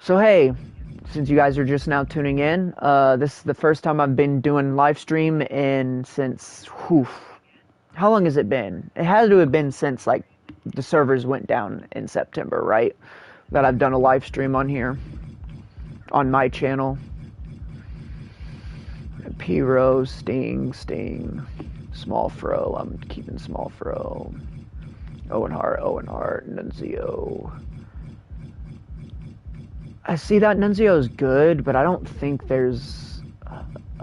So hey, since you guys are just now tuning in, this is the first time I've been doing live stream since, how long has it been? It had to have been since like the servers went down in September, right? That I've done a live stream on here, on my channel. P-Rose, Sting, Small Fro, I'm keeping Small Fro. Owen Hart, Nunzio. I see that Nunzio is good, but I don't think there's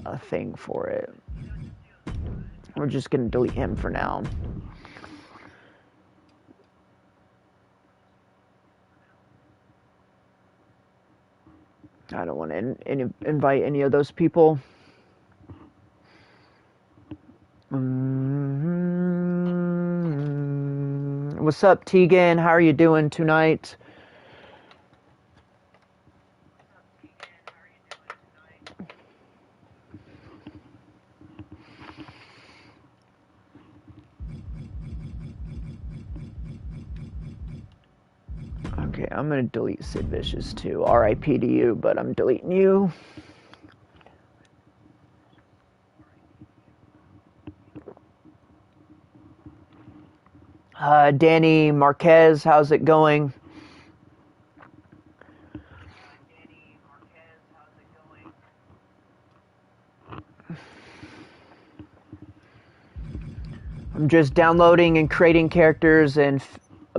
a thing for it. We're just going to delete him for now. I don't want to invite any of those people. What's up, Tegan? How are you doing tonight? Okay, I'm going to delete Sid Vicious too. RIP to you, but I'm deleting you. Danny Marquez, how's it going? I'm just downloading and creating characters and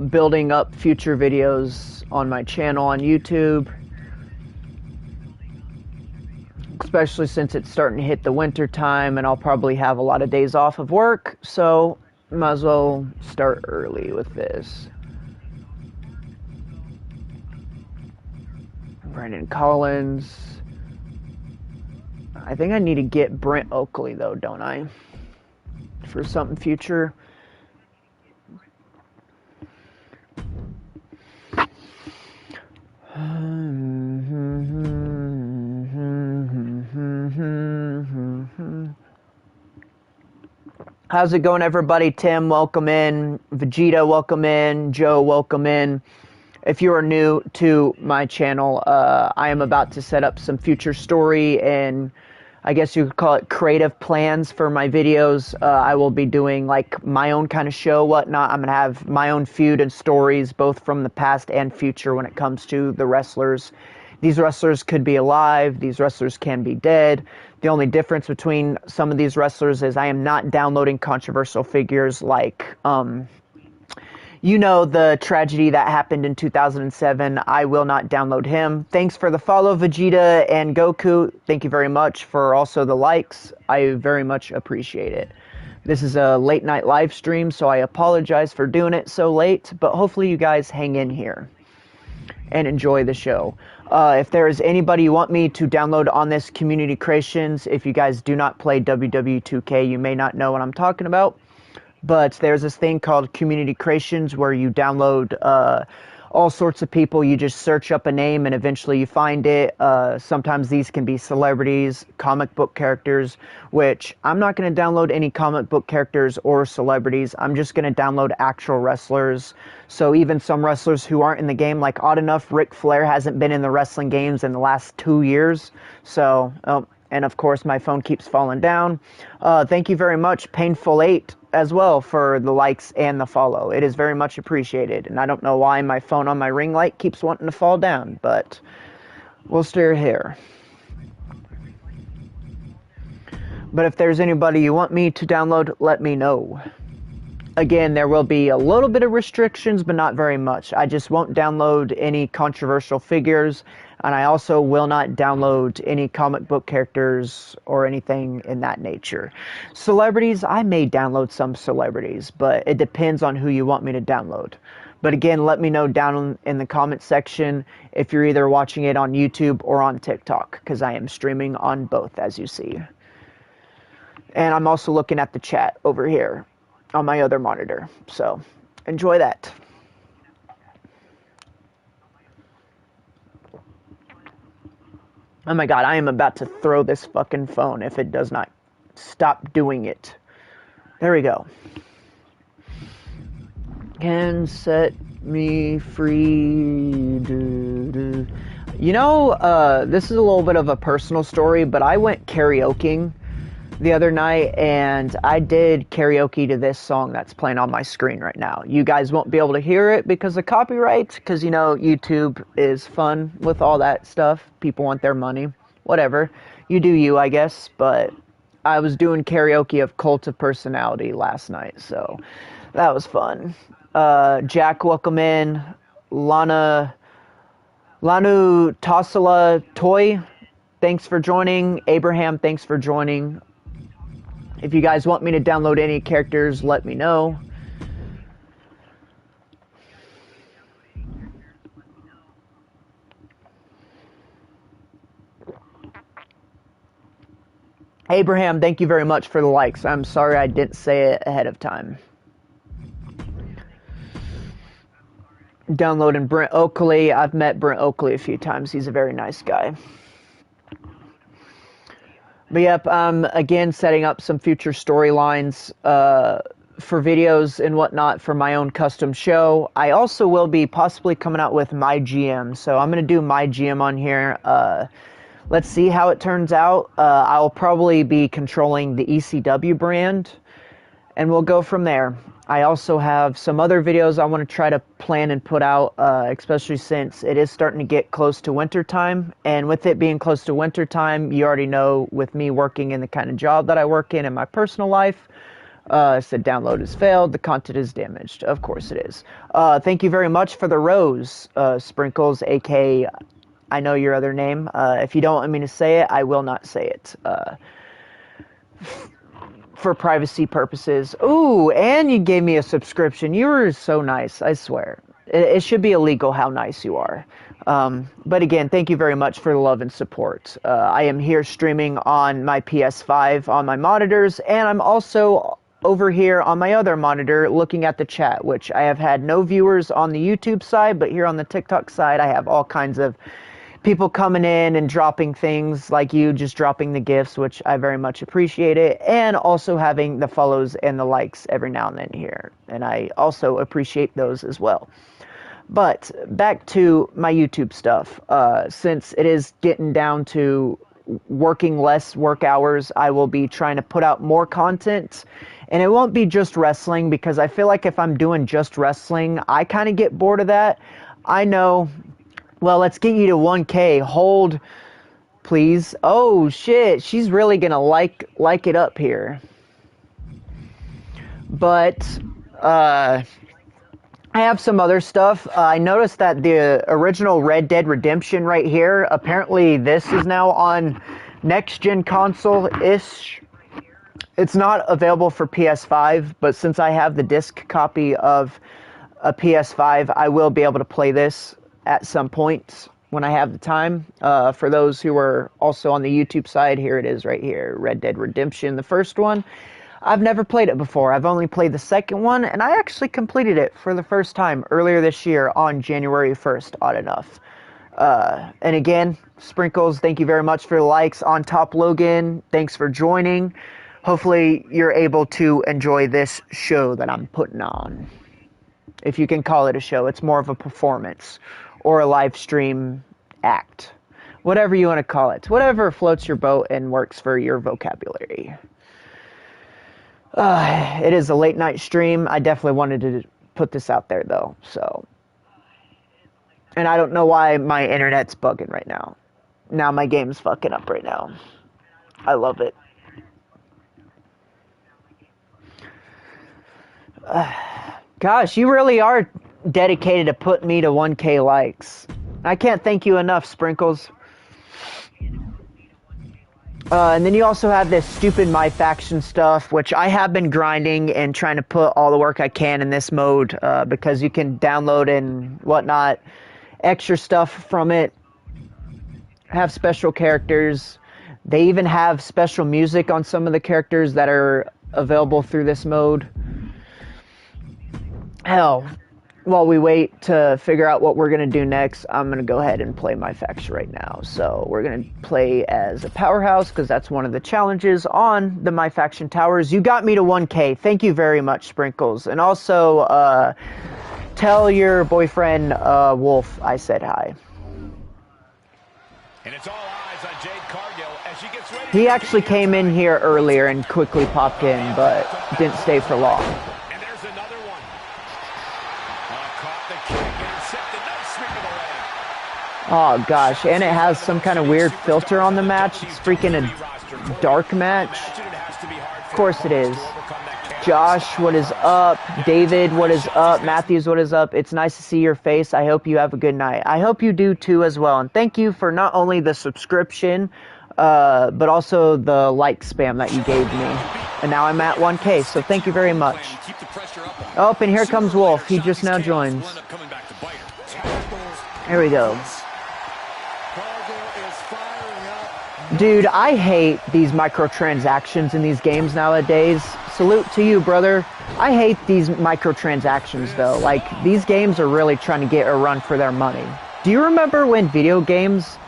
building up future videos on my channel on YouTube. Especially since it's starting to hit the winter time and I'll probably have a lot of days off of work, so might as well start early with this. Brandon Collins. I think I need to get Brent Oakley though, don't I? For something future. How's it going, everybody? Tim, welcome in. Vegeta, welcome in. Joe, welcome in. If you are new to my channel, I am about to set up some future story and I guess you could call it creative plans for my videos. I will be doing like my own kind of show, whatnot. I'm going to have my own feud and stories, both from the past and future when it comes to the wrestlers. These wrestlers could be alive. These wrestlers can be dead. The only difference between some of these wrestlers is I am not downloading controversial figures like, you know, the tragedy that happened in 2007. I will not download him. Thanks for the follow, Vegeta and Goku. Thank you very much for also the likes. I very much appreciate it. This is a late night live stream, so I apologize for doing it so late, but hopefully you guys hang in here and enjoy the show. If there is anybody you want me to download on this Community Creations, if you guys do not play WWE 2K, you may not know what I'm talking about. But there's this thing called Community Creations where you download all sorts of people. You just search up a name and eventually you find it. Sometimes these can be celebrities, comic book characters, which I'm not going to download any comic book characters or celebrities. I'm just going to download actual wrestlers. So even some wrestlers who aren't in the game, like odd enough, Ric Flair hasn't been in the wrestling games in the last 2 years. So, and of course my phone keeps falling down. Thank you very much, Painful8, as well, for the likes and the follow. It is very much appreciated, and I don't know why my phone on my ring light keeps wanting to fall down, but we'll steer here. But if there's anybody you want me to download, let me know. Again, there will be a little bit of restrictions, but not very much. I just won't download any controversial figures, and I also will not download any comic book characters or anything in that nature. Celebrities, I may download some celebrities, but it depends on who you want me to download. But again, let me know down in the comment section if you're either watching it on YouTube or on TikTok, because I am streaming on both, as you see. And I'm also looking at the chat over here on my other monitor, so enjoy that. Oh my god, I am about to throw this fucking phone if it does not stop doing it. There we go. Can set me free. This is a little bit of a personal story, but I went karaokeing the other night, and I did karaoke to this song that's playing on my screen right now. You guys won't be able to hear it because of copyright, because, YouTube is fun with all that stuff. People want their money. Whatever. You do you, I guess, but I was doing karaoke of Cult of Personality last night, so that was fun. Jack, welcome in. Lanu Tossala Toy, thanks for joining. Abraham, thanks for joining. If you guys want me to download any characters, let me know. Abraham, thank you very much for the likes. I'm sorry I didn't say it ahead of time. Downloading Brent Oakley. I've met Brent Oakley a few times. He's a very nice guy. But yep, I'm again setting up some future storylines for videos and whatnot for my own custom show. I also will be possibly coming out with my GM. So I'm going to do my GM on here. Let's see how it turns out. I'll probably be controlling the ECW brand, and we'll go from there. I also have some other videos I want to try to plan and put out, especially since it is starting to get close to winter time. And with it being close to winter time, you already know, with me working in the kind of job that I work in my personal life, said download has failed, the content is damaged. Of course it is. Thank you very much for the rose, Sprinkles, aka I know your other name. If you don't want me to say it, I will not say it. For privacy purposes. Ooh, and you gave me a subscription. You were so nice, I swear. It should be illegal how nice you are. But again, thank you very much for the love and support. I am here streaming on my PS5 on my monitors, and I'm also over here on my other monitor looking at the chat, which I have had no viewers on the YouTube side, but here on the TikTok side, I have all kinds of people coming in and dropping things like you, just dropping the gifts, which I very much appreciate it, and also having the follows and the likes every now and then here, and I also appreciate those as well. But back to my YouTube stuff. Since it is getting down to working less work hours, I will be trying to put out more content, and it won't be just wrestling, because I feel like if I'm doing just wrestling, I kind of get bored of that. I know. Well, let's get you to 1K. Hold, please. Oh, shit. She's really going to like it up here. But, I have some other stuff. I noticed that the original Red Dead Redemption right here, apparently this is now on next-gen console-ish. It's not available for PS5, but since I have the disc copy of a PS5, I will be able to play this at some point when I have the time. For those who are also on the YouTube side, here it is right here, Red Dead Redemption, the first one. I've never played it before. I've only played the second one, and I actually completed it for the first time earlier this year on January 1st, odd enough. And again, Sprinkles, thank you very much for the likes. On Top Logan, thanks for joining. Hopefully you're able to enjoy this show that I'm putting on. If you can call it a show, it's more of a performance or a live stream act. Whatever you want to call it. Whatever floats your boat and works for your vocabulary. It is a late night stream. I definitely wanted to put this out there though, so. And I don't know why my internet's bugging right now. Now my game's fucking up right now. I love it. Gosh, you really are dedicated to put me to 1K likes. I can't thank you enough, Sprinkles. And then you also have this stupid My Faction stuff, which I have been grinding and trying to put all the work I can in this mode, because you can download and whatnot, extra stuff from it, have special characters. They even have special music on some of the characters that are available through this mode. Hell, while we wait to figure out what we're going to do next, I'm going to go ahead and play My Faction right now. So we're going to play as a powerhouse, because that's one of the challenges on the My Faction towers. You got me to 1K. Thank you very much, Sprinkles. And also, tell your boyfriend, Wolf, I said hi. And it's all eyes on Jade Cargill as she gets ready. He actually came in here earlier and quickly popped in, but didn't stay for long. And there's another one. Caught the kick, intercepted. Nice sweep of the leg. Oh gosh, and it has some kind of weird filter on the match. It's freaking a dark match. Of course it is. Josh, what is up? David, what is up? Matthews, what is up? It's nice to see your face. I hope you have a good night. I hope you do too as well. And thank you for not only the subscription, but also the like spam that you gave me. And now I'm at 1K, so thank you very much. Oh, and here comes Wolf. He just now joins. Here we go. Dude, I hate these microtransactions in these games nowadays. Salute to you, brother. I hate these microtransactions, though. Like, these games are really trying to get a run for their money. Do you remember when video games,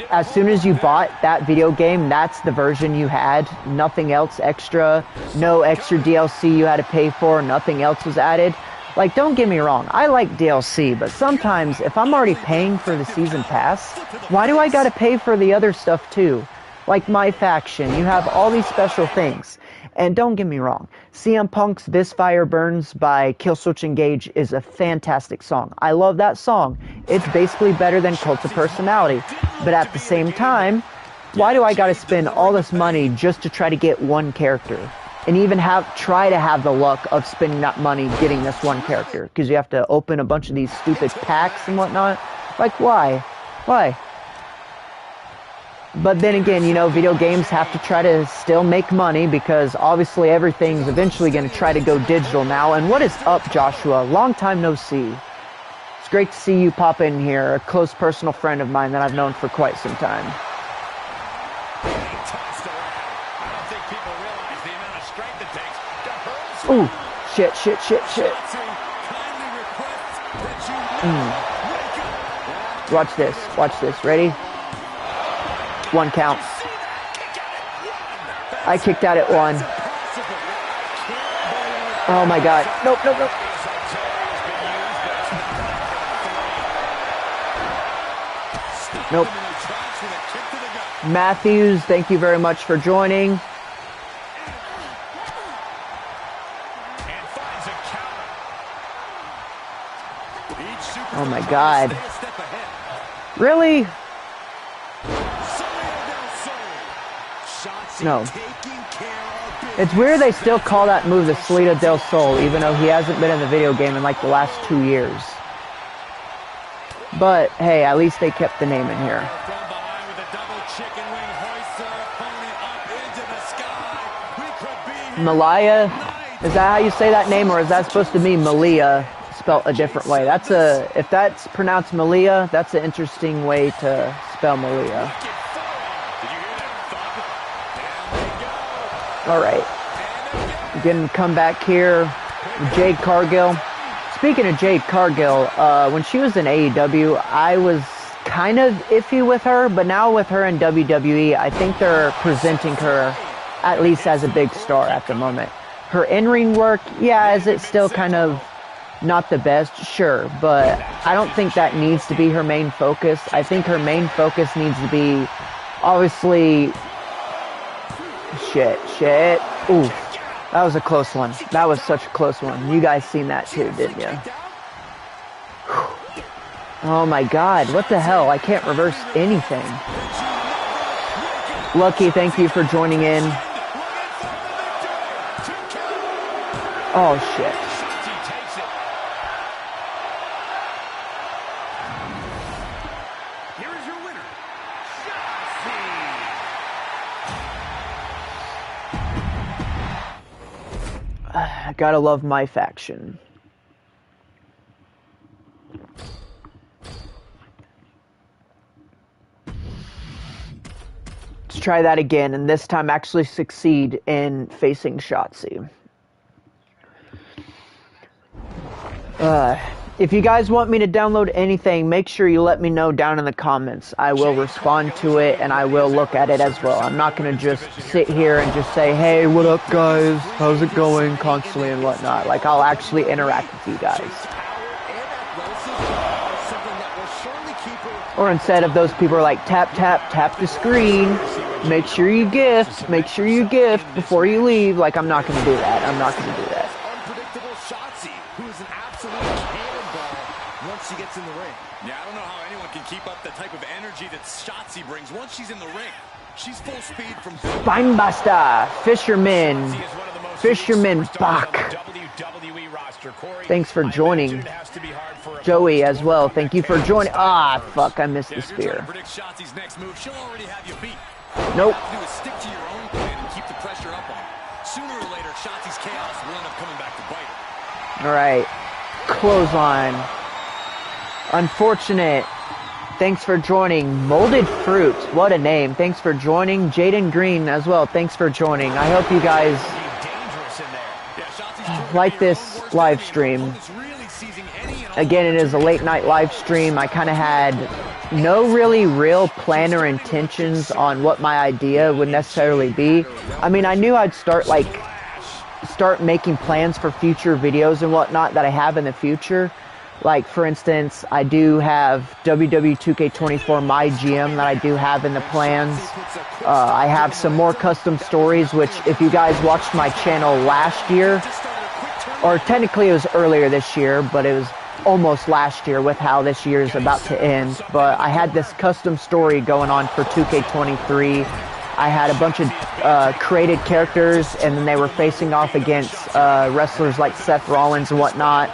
as soon as you bought that video game, that's the version you had? Nothing else extra, no extra DLC you had to pay for, nothing else was added? Like, don't get me wrong, I like DLC, but sometimes if I'm already paying for the season pass, why do I gotta pay for the other stuff too? Like my faction, you have all these special things. And don't get me wrong, CM Punk's This Fire Burns by Killswitch Engage is a fantastic song. I love that song. It's basically better than Cult of Personality. But at the same time, why do I gotta spend all this money just to try to get one character? And even try to have the luck of spending that money getting this one character. Because you have to open a bunch of these stupid packs and whatnot. Like, why? Why? But then again, you know, video games have to try to still make money because obviously everything's eventually going to try to go digital now. And what is up, Joshua? Long time no see. It's great to see you pop in here, a close personal friend of mine that I've known for quite some time. Ooh, shit. Watch this, ready? One count. I kicked out at one. Oh my god. Nope. Nope. Matthews, thank you very much for joining. Oh my god. Really? No. It's weird they still call that move the Salida del Sol, even though he hasn't been in the video game in like the last 2 years. But, hey, at least they kept the name in here. Malaya? Is that how you say that name, or is that supposed to be Malia, spelled a different way? If that's pronounced Malia, that's an interesting way to spell Malia. Alright, again, come back here, Jade Cargill. Speaking of Jade Cargill, when she was in AEW, I was kind of iffy with her, but now with her in WWE, I think they're presenting her at least as a big star at the moment. Her in-ring work, yeah, is it still kind of not the best? Sure, but I don't think that needs to be her main focus. I think her main focus needs to be, obviously... Shit. Ooh, that was a close one. That was such a close one. You guys seen that too, didn't you? Oh my god, what the hell? I can't reverse anything. Lucky, thank you for joining in. Oh shit. I gotta love my faction. Let's try that again, and this time actually succeed in facing Shotzi. If you guys want me to download anything, make sure you let me know down in the comments. I will respond to it, and I will look at it as well. I'm not going to just sit here and just say, hey, what up, guys? How's it going? Constantly and whatnot. Like, I'll actually interact with you guys. Or instead of those people are like, tap, tap, tap the screen. Make sure you gift. Make sure you gift before you leave. Like, I'm not going to do that. I'm not going to do that. Unpredictable Shotzi, who is an absolute cannonball once she gets in the ring. Yeah, I don't know how anyone can keep up the type of energy that Shotzi brings once she's in the ring. She's full speed from Spinebuster, Fisherman, Fisherman Bach. Thanks for joining. Joey as well, thank you for joining. Ah, fuck, I missed the spear. Nope. Stick to your own plan and keep the pressure up on her. Sooner or later, Shotzi's chaos will end up coming back to bite her. All right, clothesline. Unfortunate. Thanks for joining. Molded Fruit, what a name. Thanks for joining. Jaden Green as well, thanks for joining. I hope you guys like this live stream. Again, it is a late night live stream. I kind of had no really real plan or intentions on what my idea would necessarily be. I mean, I knew I'd start making plans for future videos and whatnot that I have in the future. Like, for instance, I do have WWE 2K24 My GM that I do have in the plans. I have some more custom stories, which if you guys watched my channel last year, or technically it was earlier this year, but it was almost last year with how this year is about to end. But I had this custom story going on for 2K23. I had a bunch of created characters, and then they were facing off against wrestlers like Seth Rollins and whatnot.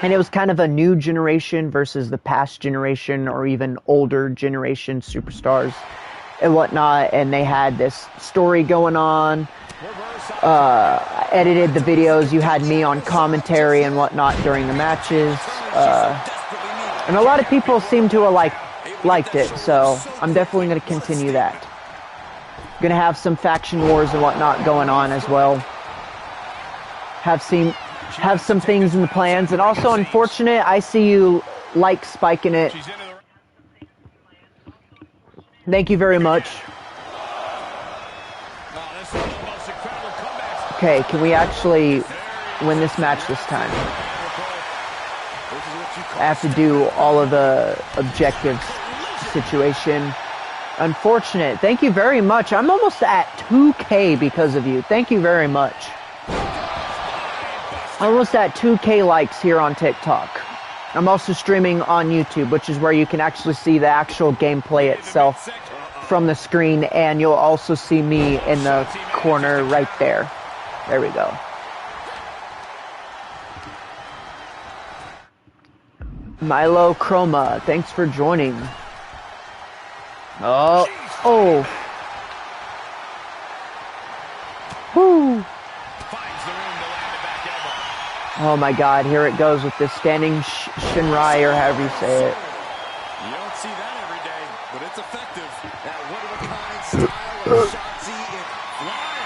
And it was kind of a new generation versus the past generation or even older generation superstars and whatnot. And they had this story going on. I edited the videos. You had me on commentary and whatnot during the matches. And a lot of people seem to have liked it. So I'm definitely going to continue that. Going to have some faction wars and whatnot going on as well. Have some things in the plans, and also unfortunate, I see you spiking it. Thank you very much. Okay, can we actually win this match this time? I have to do all of the objectives situation. Unfortunate. Thank you very much. I'm almost at 2K because of you. Thank you very much. Almost at 2K likes here on TikTok. I'm also streaming on YouTube, which is where you can actually see the actual gameplay itself from the screen, and you'll also see me in the corner right there. There we go. Milo Chroma, thanks for joining. Oh. Whoo. Oh my God, here it goes with this standing Shinrai, or however you say it. You don't see that every day, but it's effective. That one-of-a-kind style of Shotzi in flying.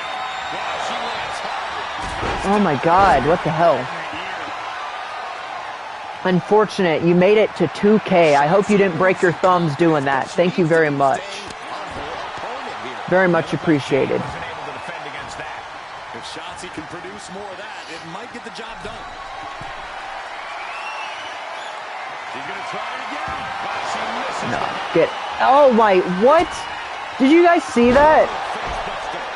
Oh my God, what the hell? Unfortunate, you made it to 2K. I hope you didn't break your thumbs doing that. Thank you very much. Very much appreciated. If Shotzi can produce more of that, it might get the job done. She's going to try it again. She misses. No, oh my, what? Did you guys see that?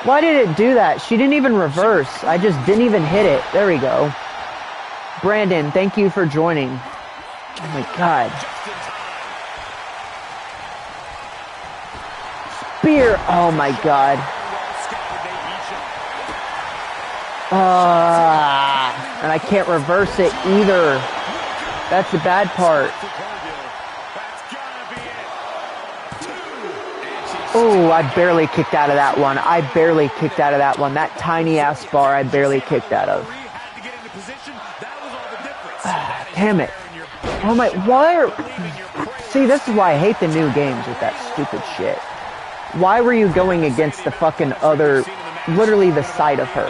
Why did it do that? She didn't even reverse. I just didn't even hit it. There we go. Brandon, thank you for joining. Oh my God. Spear. Oh my God. And I can't reverse it either. That's the bad part. Oh, I barely kicked out of that one. I barely kicked out of that one. That tiny ass bar, I barely kicked out of. Damn it. Oh my, why are... See, this is why I hate the new games with that stupid shit. Why were you going against the fucking other, literally the side of her?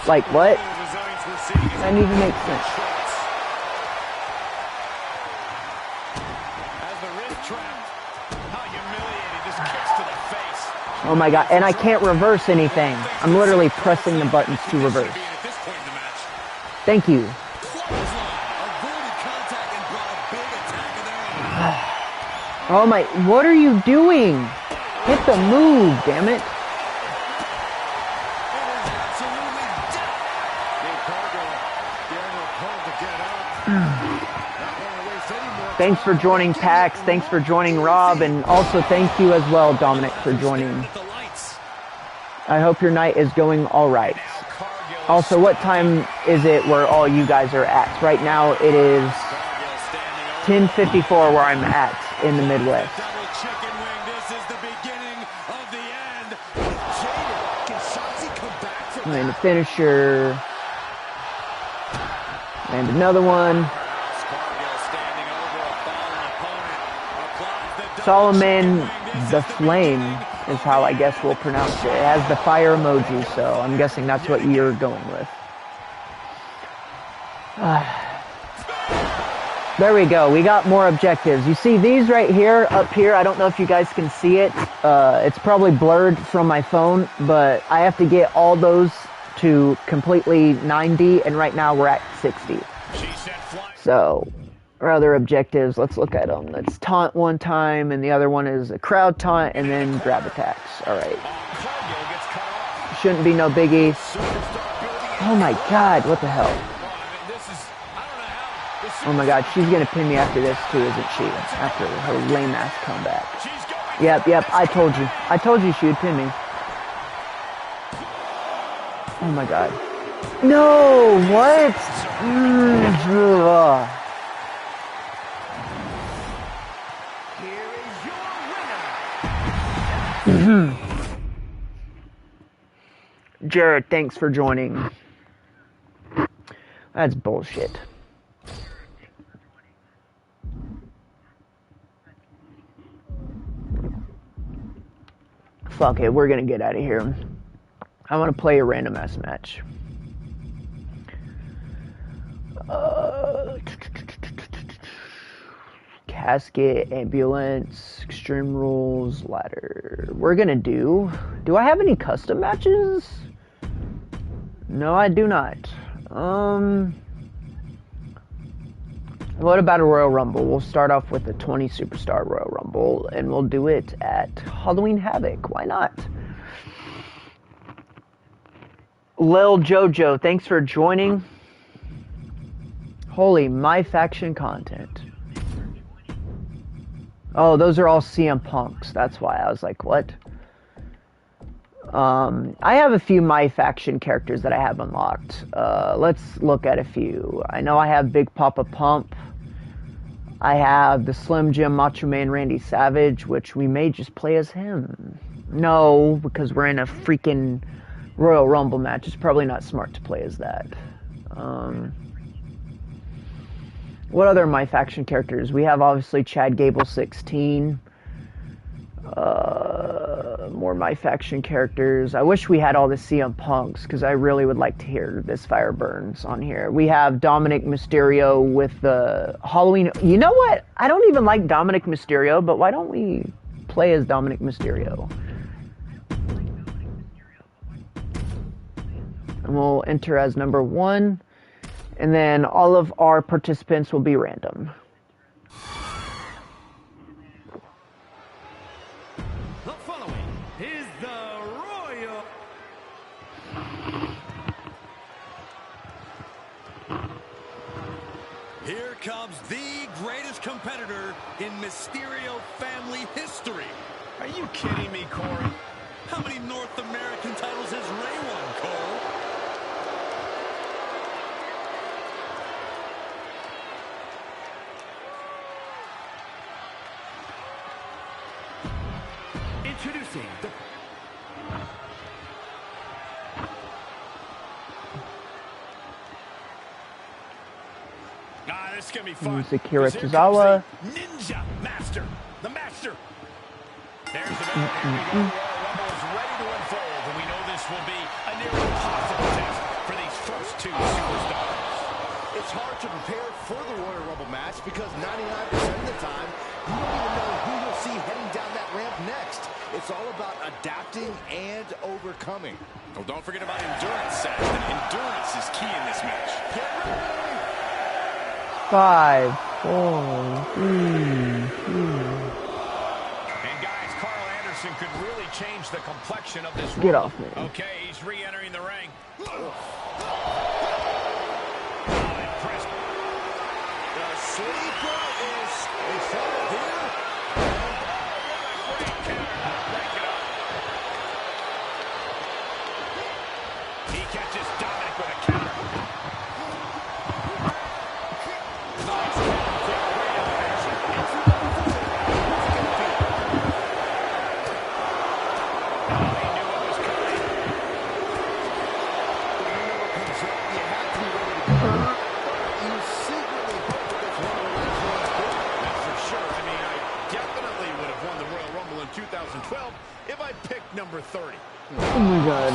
Like, what? That didn't even make sense. Oh my God, and I can't reverse anything. I'm literally pressing the buttons to reverse. Thank you. Oh my, what are you doing? Hit the move, damn it. Thanks for joining, Pax. Thanks for joining, Rob. And also thank you as well, Dominic, for joining. I hope your night is going all right. Also, what time is it where all you guys are at? Right now, it is 10:54 where I'm at in the Midwest. And a finisher. And another one. Solomon the Flame is how I guess we'll pronounce it. It has the fire emoji, so I'm guessing that's what you're going with. There we go. We got more objectives. You see these right here, up here. I don't know if you guys can see it. It's probably blurred from my phone, but I have to get all those to completely 90, and right now we're at 60. So, our other objectives, let's look at them. Let's taunt one time, and the other one is a crowd taunt, and then grab attacks. Alright. Shouldn't be no biggie. Oh my god, what the hell? Oh my god, she's gonna pin me after this too, isn't she? After her lame-ass comeback. Yep, I told you. I told you she would pin me. Oh my god. No, what? Jared, thanks for joining. That's bullshit. Fuck it, we're gonna get out of here. I want to play a random ass match. Casket, ambulance, extreme rules, ladder. We're gonna do I have any custom matches? No, I do not. What about a Royal Rumble? We'll start off with a 20 Superstar Royal Rumble, and we'll do it at Halloween Havoc. Why not? Lil Jojo, thanks for joining. Holy, my faction content. Oh, those are all CM Punks. That's why I was like, what? I have a few My Faction characters that I have unlocked. Let's look at a few. I know I have Big Papa Pump. I have the Slim Jim Macho Man Randy Savage, which we may just play as him. No, because we're in a freaking Royal Rumble match. It's probably not smart to play as that. What other My Faction characters? We have obviously Chad Gable 16. More My Faction characters. I wish we had all the CM Punks, because I really would like to hear this Fire Burns on here. We have Dominic Mysterio with the Halloween. You know what? I don't even like Dominic Mysterio, but why don't we play as Dominic Mysterio? And we'll enter as number 1. And then all of our participants will be random. The following is the Royal. Here comes the greatest competitor in Mysterio family history. Are you kidding me, Corey? How many North American titles has Ray won, Cole? Introducing the... this is gonna be fun. Akira Tozawa. Ninja Master. The Master. There's the bell. Here we go. Rumble is ready to unfold, and we know this will be a nearly impossible test for these first two superstars. It's hard to prepare for the Royal Rumble match because 99% of the time, you don't even know who you'll see heading down that ramp next. It's all about adapting and overcoming. Well, don't forget about endurance, Seth. Endurance is key in this match. Get ready! 5, 4, 3, 2. submission could really change the complexion of this Get rumble. off me. Okay, he's re-entering the ring. The sleeper is a shot here. Great counter. Break it up. He catches Dominic with a counter. Nice counter kick. Great elevation. He knew what was coming. You have to be ready to go. You secretly hope that it's one of the last ones. That's for sure. I mean, I definitely would have won the Royal Rumble in 2012 if I picked number 30. Oh my god.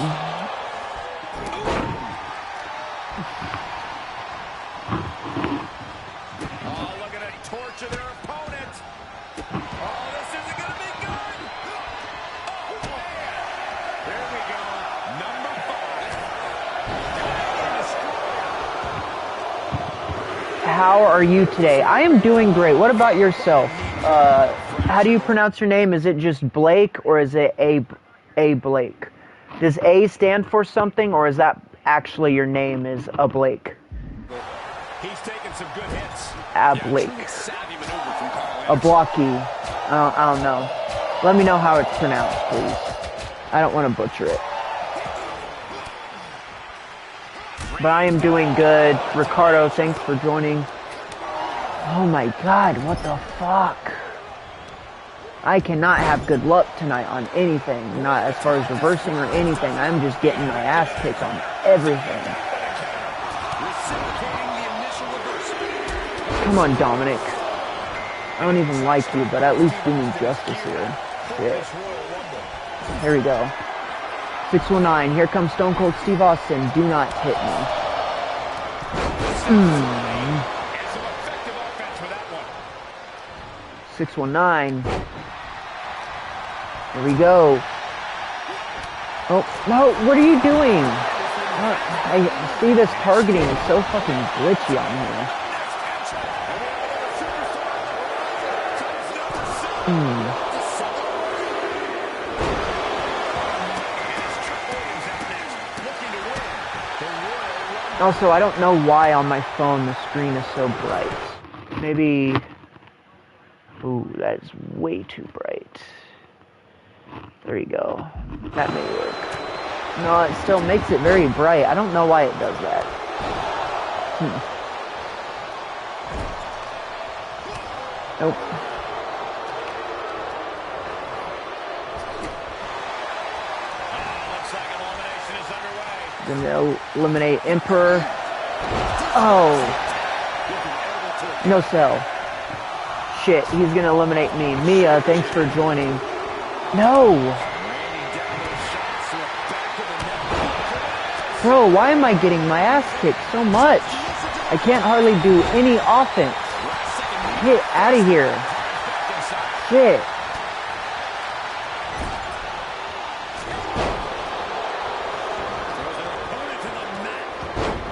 Oh, look at it. Torture their opponent. Oh, this isn't going to be good. Oh, man. There we go. Number 5. How are you today? I am doing great. What about yourself? How do you pronounce your name? Is it just Blake or is it A Blake? Does A stand for something or is that actually your name is a Blake? He's taking some good hits. A Blake. Savvy maneuver from Carl A blocky. I don't know. Let me know how it's pronounced, please. I don't want to butcher it. But I am doing good. Ricardo, thanks for joining. Oh my god, what the fuck? I cannot have good luck tonight on anything. Not as far as reversing or anything. I'm just getting my ass kicked on everything. Come on, Dominic. I don't even like you, but at least do me justice here. Shit. Here we go. 619. Here comes Stone Cold Steve Austin. Do not hit me. And some effective offense with that one. 619. Here we go. Oh, no, what are you doing? I see this targeting is so fucking glitchy on here. Also, I don't know why on my phone the screen is so bright. Maybe... Ooh, that is way too bright. There you go. That may work. No, it still makes it very bright. I don't know why it does that. Nope. Looks like elimination is underway. Gonna eliminate Emperor. Oh. No sell. Shit, he's gonna eliminate me. Mia, thanks for joining. No! Bro, why am I getting my ass kicked so much? I can't hardly do any offense. Get out of here. Shit.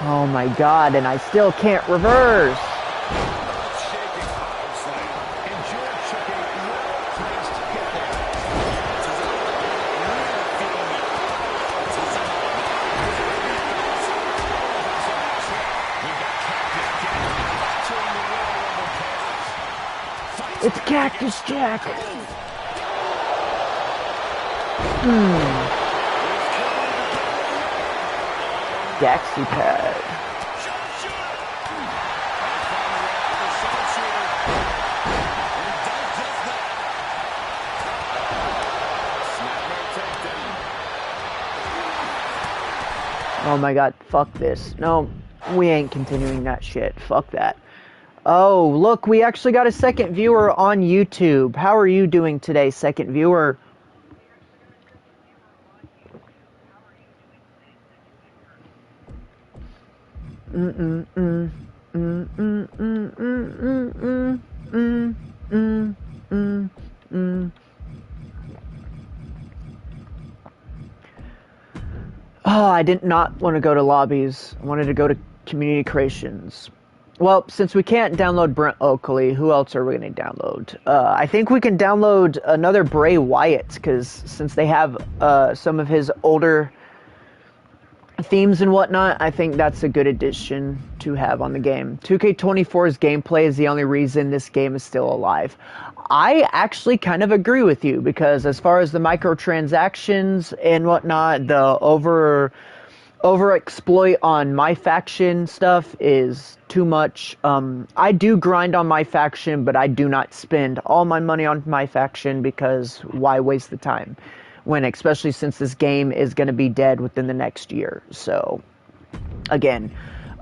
Oh my god, and I still can't reverse. It's Cactus Jack. Daxi pad. Oh my god, fuck this. No, we ain't continuing that shit. Fuck that. Oh, look, we actually got a second viewer on YouTube. How are you doing today, second viewer? Oh, I did not want to go to lobbies. I wanted to go to community creations. Well, since we can't download Brent Oakley, who else are we going to download? I think we can download another Bray Wyatt, because since they have some of his older themes and whatnot, I think that's a good addition to have on the game. 2K24's gameplay is the only reason this game is still alive. I actually kind of agree with you, because as far as the microtransactions and whatnot, the overexploit on my faction stuff is too much. I do grind on my faction, but I do not spend all my money on my faction, because why waste the time when, especially since this game is going to be dead within the next year. So again,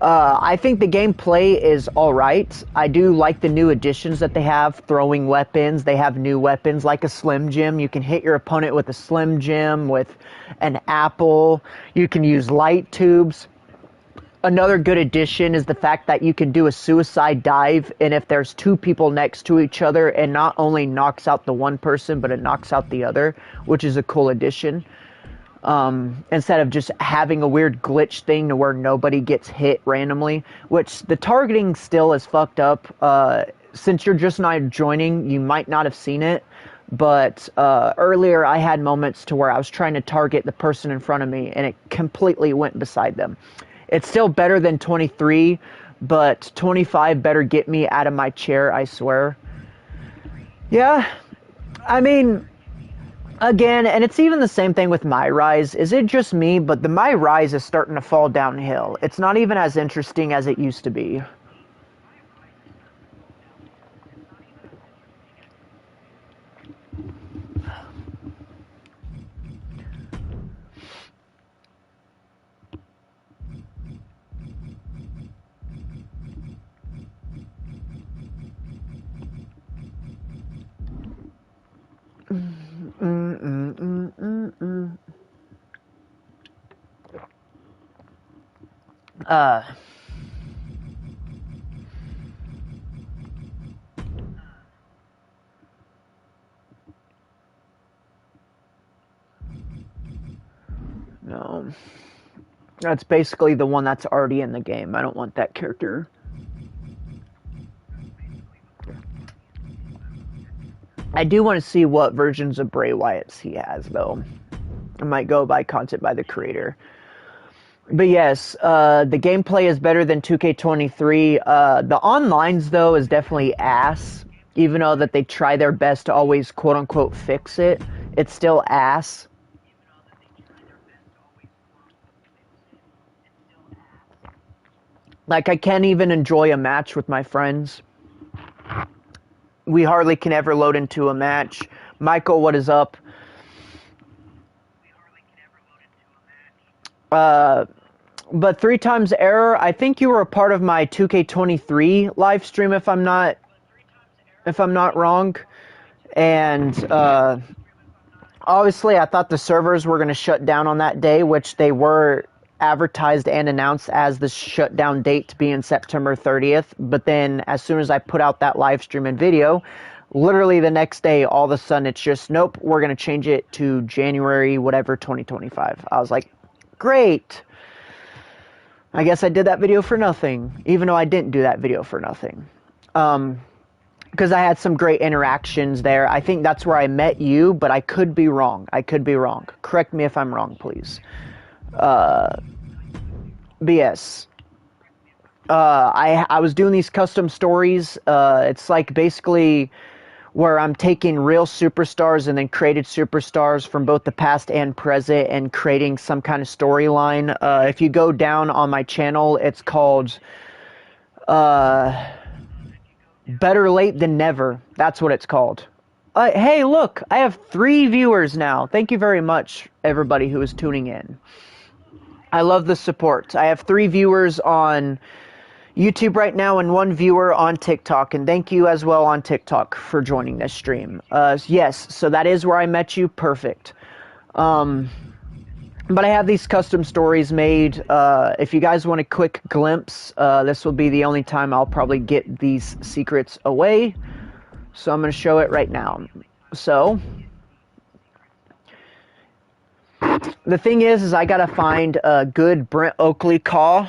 I think the gameplay is alright. I do like the new additions that they have. Throwing weapons. They have new weapons like a Slim Jim. You can hit your opponent with a Slim Jim, with an apple. You can use light tubes. Another good addition is the fact that you can do a suicide dive, and if there's two people next to each other, it not only knocks out the one person, but it knocks out the other, which is a cool addition. Instead of just having a weird glitch thing to where nobody gets hit randomly, which the targeting still is fucked up. Since you're just not joining, you might not have seen it, but earlier I had moments to where I was trying to target the person in front of me, and it completely went beside them. It's still better than 23, but 25 better get me out of my chair, I swear. Yeah, I mean, again, and it's even the same thing with My Rise. Is it just me? But the My Rise is starting to fall downhill. It's not even as interesting as it used to be. No. That's basically the one that's already in the game. I don't want that character. I do want to see what versions of Bray Wyatt's he has, though. I might go by content by the creator. But yes, the gameplay is better than 2K23. The onlines, though, is definitely ass. Even though that they try their best to always quote-unquote fix it, it's still ass. Like, I can't even enjoy a match with my friends. We hardly can ever load into a match. Michael, what is up? But 3 times error, I think you were a part of my 2K23 live stream, if I'm not wrong. And obviously I thought the servers were going to shut down on that day, which they were advertised and announced as the shutdown date to be in September 30th. But then as soon as I put out that live stream and video, literally the next day, all of a sudden it's just, nope, we're going to change it to January, whatever, 2025. I was like, great. I guess I did that video for nothing, even though I didn't do that video for nothing. Because I had some great interactions there. I think that's where I met you, but I could be wrong. I could be wrong. Correct me if I'm wrong, please. But yes. I was doing these custom stories. It's like basically where I'm taking real superstars and then created superstars from both the past and present and creating some kind of storyline. If you go down on my channel, it's called Better Late Than Never. That's what it's called. Hey, look, I have 3 viewers now. Thank you very much, everybody who is tuning in. I love the support. I have 3 viewers on YouTube right now and 1 viewer on TikTok, and thank you as well on TikTok for joining this stream. Yes, so that is where I met you. Perfect. But I have these custom stories made. If you guys want a quick glimpse, this will be the only time I'll probably get these secrets away. So I'm going to show it right now. So the thing is I got to find a good Brent Oakley call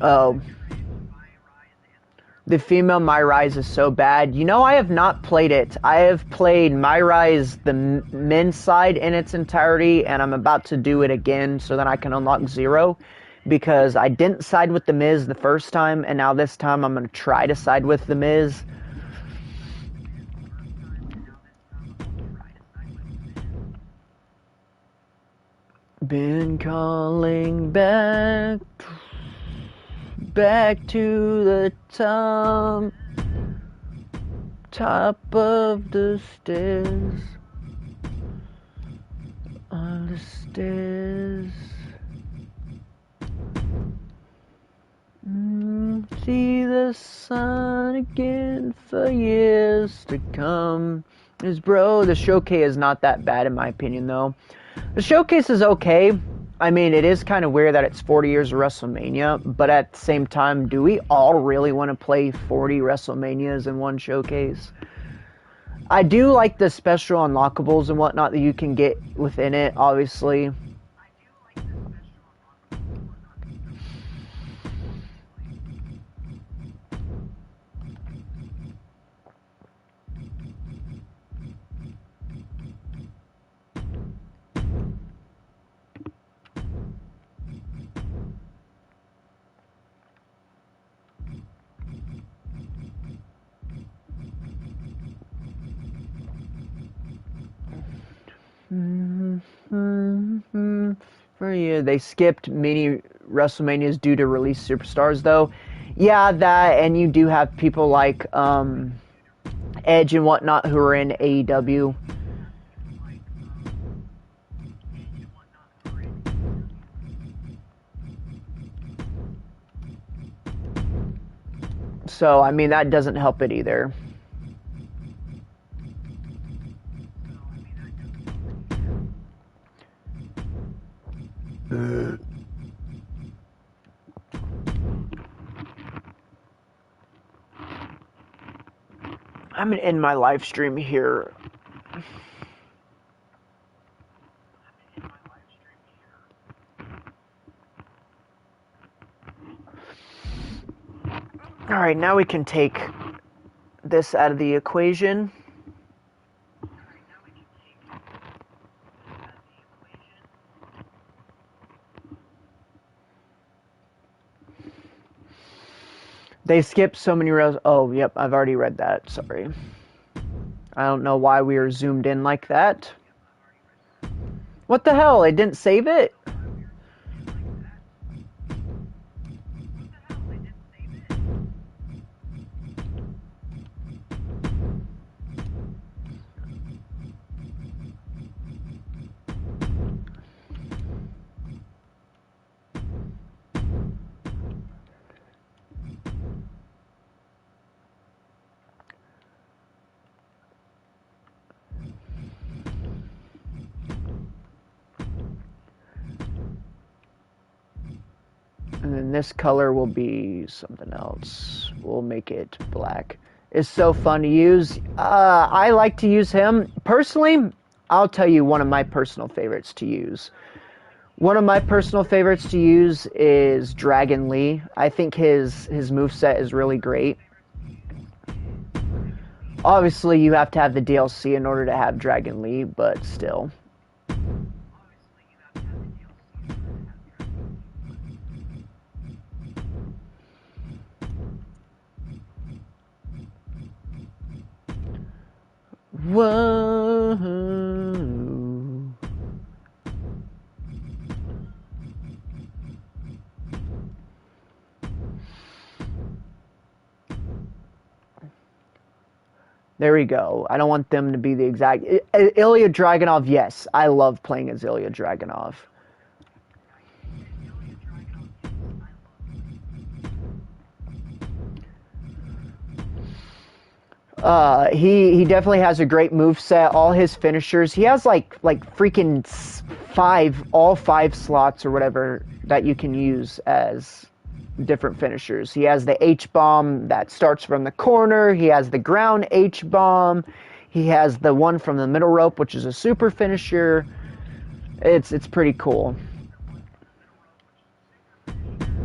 Oh, the female My Rise is so bad. You know, I have not played it. I have played My Rise, the men's side in its entirety, and I'm about to do it again so that I can unlock Zero, because I didn't side with The Miz the first time, and now this time I'm going to try to side with The Miz. Been calling back to the top of the stairs, on the stairs. See the sun again for years to come. Bro, the showcase is not that bad in my opinion, though. The showcase is okay. I mean, it is kind of weird that it's 40 years of WrestleMania, but at the same time, do we all really want to play 40 WrestleManias in one showcase? I do like the special unlockables and whatnot that you can get within it, obviously. For you, they skipped many WrestleManias due to release superstars, though. Yeah, that, and you do have people like Edge and whatnot who are in AEW. So, I mean, that doesn't help it either. I'm gonna end my live stream here. Alright, now we can take this out of the equation. They skipped so many rows. Oh, yep, I've already read that. Sorry. I don't know why we are zoomed in like that. What the hell? It didn't save it? And then this color will be something else. We'll make it black. It's so fun to use. I like to use him. Personally, I'll tell you one of my personal favorites to use. One of my personal favorites to use is Dragon Lee. I think his moveset is really great. Obviously, you have to have the DLC in order to have Dragon Lee, but still. Whoa. There we go. I don't want them to be the exact... Ilya Dragunov, yes. I love playing as Ilya Dragunov. He definitely has a great moveset. All his finishers, he has like freaking all five slots or whatever that you can use as different finishers. He has the H-bomb that starts from the corner. He has the ground H-bomb. He has the one from the middle rope, which is a super finisher. It's pretty cool.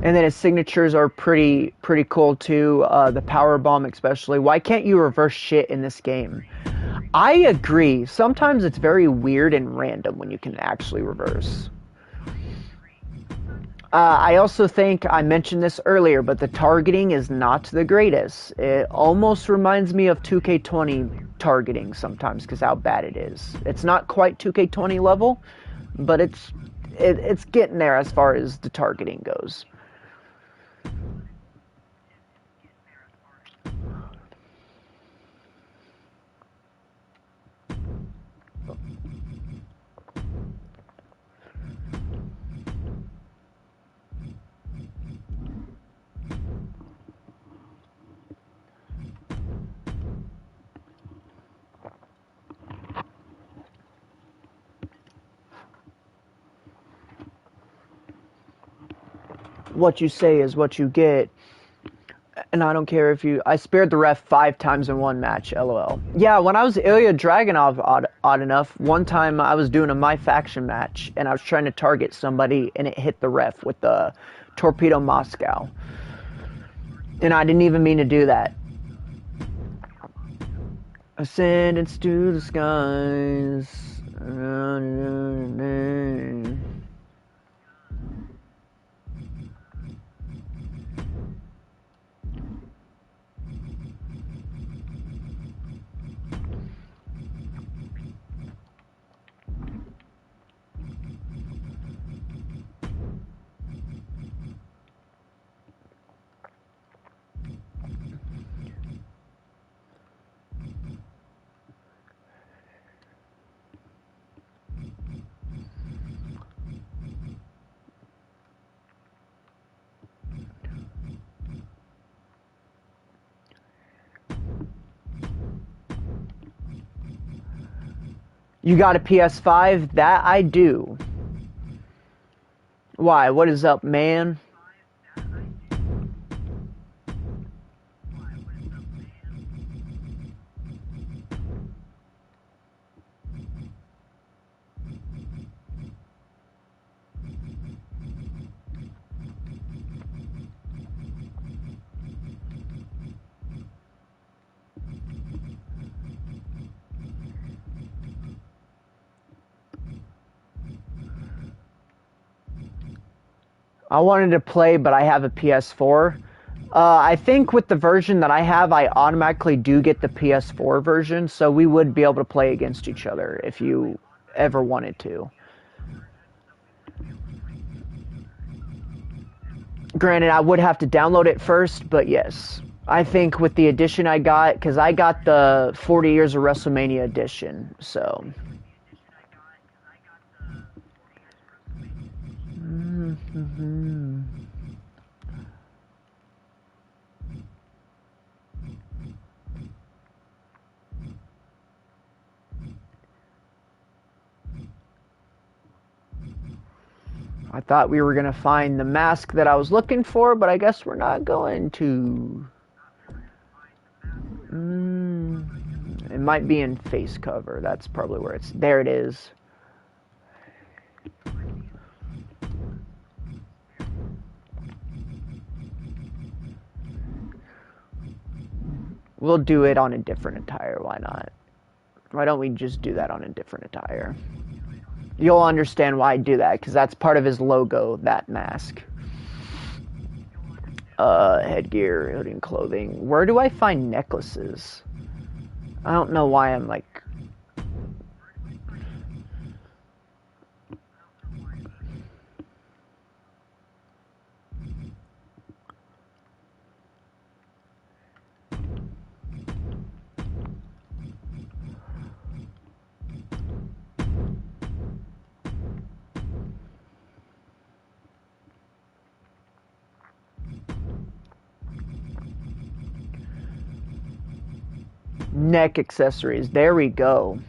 And then his signatures are pretty cool too. The power bomb especially. Why can't you reverse shit in this game? I agree. Sometimes it's very weird and random when you can actually reverse. I also think I mentioned this earlier, but the targeting is not the greatest. It almost reminds me of 2K20 targeting sometimes because how bad it is. It's not quite 2K20 level, but it's getting there as far as the targeting goes. What you say is what you get. And I don't care if you... I spared the ref 5 times in one match, LOL. Yeah, when I was Ilya Dragunov, odd enough, one time I was doing a My Faction match, and I was trying to target somebody, and it hit the ref with the Torpedo Moscow. And I didn't even mean to do that. Ascendance to the skies. You got a PS5? That I do. Why? What is up, man? I wanted to play, but I have a PS4. I think with the version that I have, I automatically do get the PS4 version, so we would be able to play against each other if you ever wanted to. Granted, I would have to download it first, but yes. I think with the edition I got, because I got the 40 Years of WrestleMania edition, so... I thought we were going to find the mask that I was looking for, but I guess we're not going to. It might be in face cover. That's probably where it's... There it is. We'll do it on a different attire. Why not? Why don't we just do that on a different attire? You'll understand why I do that, because that's part of his logo, that mask. Headgear, hoodie, and clothing. Where do I find necklaces? I don't know why I'm like... Neck accessories. There we go.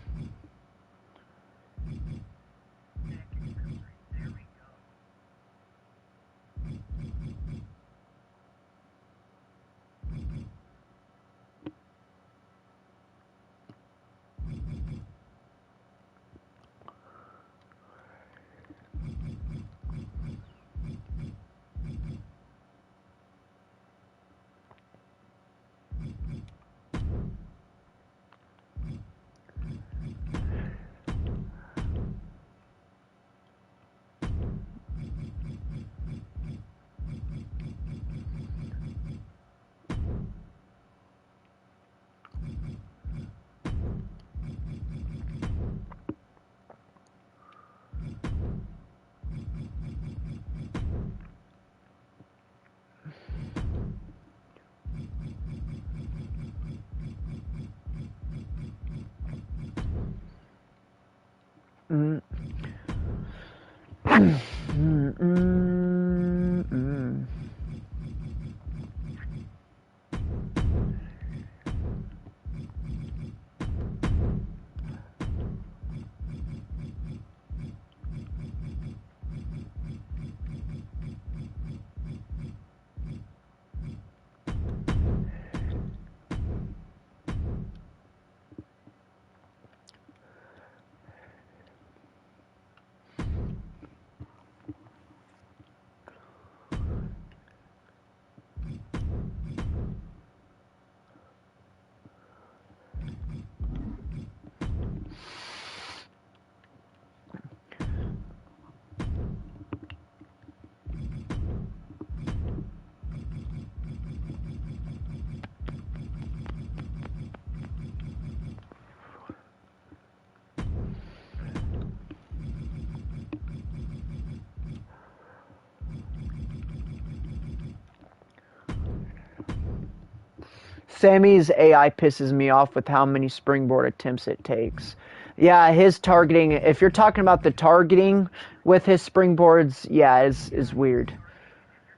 Sammy's AI pisses me off with how many springboard attempts it takes. Yeah, his targeting, if you're talking about the targeting with his springboards, yeah, is weird.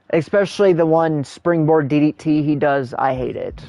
Especially the one springboard DDT he does, I hate it.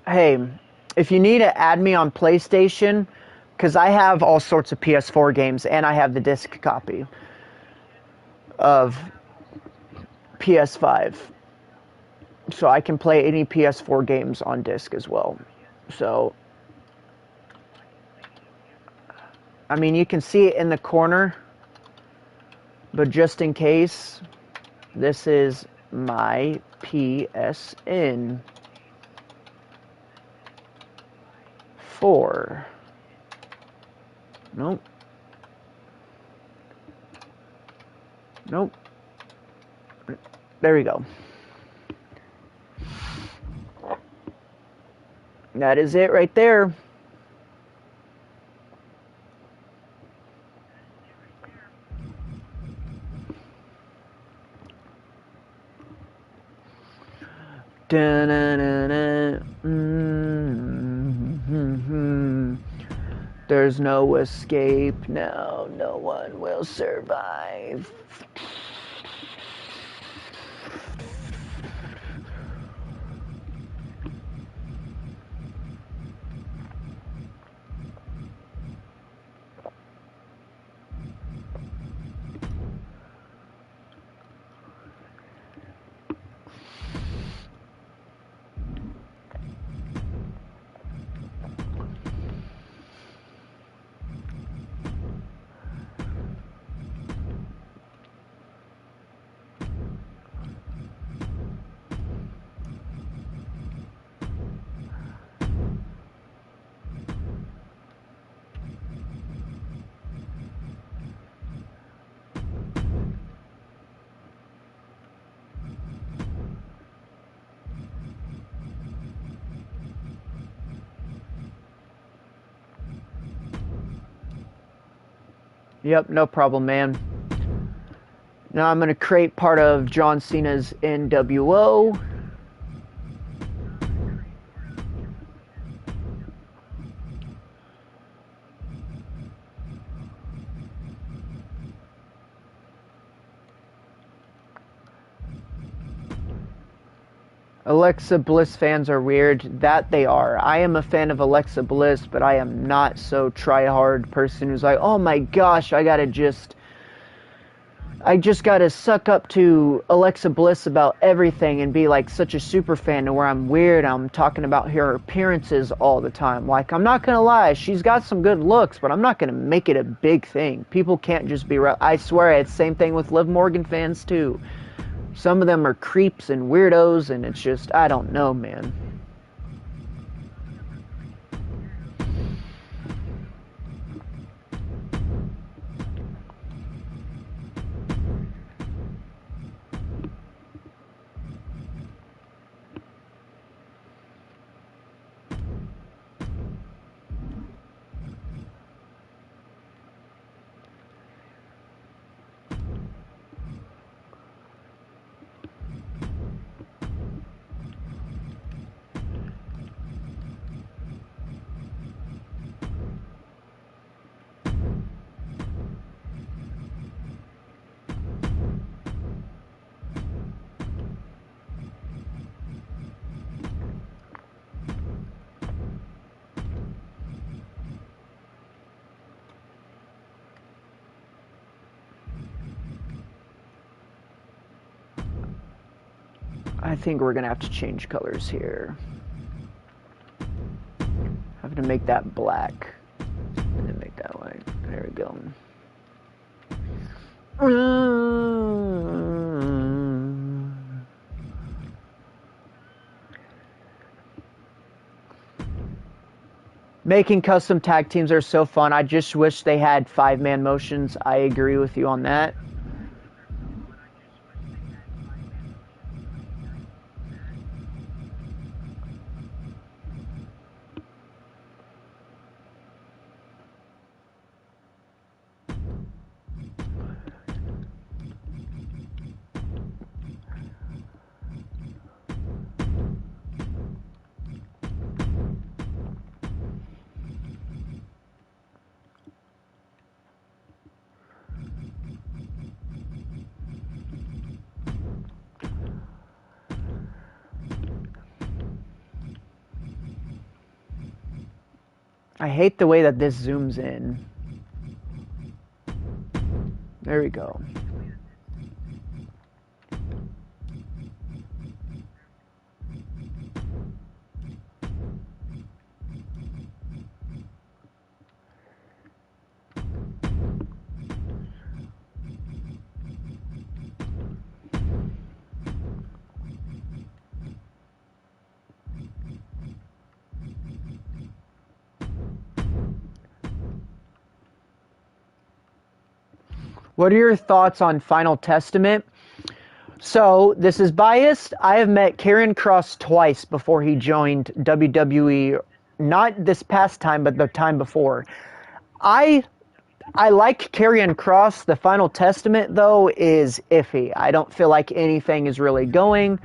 Hey, if you need to add me on PlayStation, because I have all sorts of PS4 games, and I have the disc copy of PS5. So I can play any PS4 games on disc as well. So, I mean, you can see it in the corner, but just in case, this is my PSN 4. Nope. Nope. There we go. That is it right there. Da-na-na-na. Mm-hmm. There's no escape now. No one will survive. Yep, no problem, man. Now I'm going to create part of John Cena's NWO. Alexa Bliss fans are weird. That they are. I am a fan of Alexa Bliss, but I am not so try-hard person who's like, oh my gosh, I just gotta suck up to Alexa Bliss about everything and be like such a super fan to where I'm weird. I'm talking about her appearances all the time. Like, I'm not gonna lie, she's got some good looks, but I'm not gonna make it a big thing. People can't just be... I swear, it's the same thing with Liv Morgan fans too. Some of them are creeps and weirdos, and it's just, I don't know, man. I think we're gonna have to change colors here. Have to make that black and then make that white. There we go. Making custom tag teams are so fun. I just wish they had 5-man motions. I agree with you on that. I hate the way that this zooms in. There we go. What are your thoughts on Final Testament? So, this is biased. I have met Karrion Kross twice before he joined WWE. Not this past time, but the time before. I like Karrion Kross. The Final Testament, though, is iffy. I don't feel like anything is really going.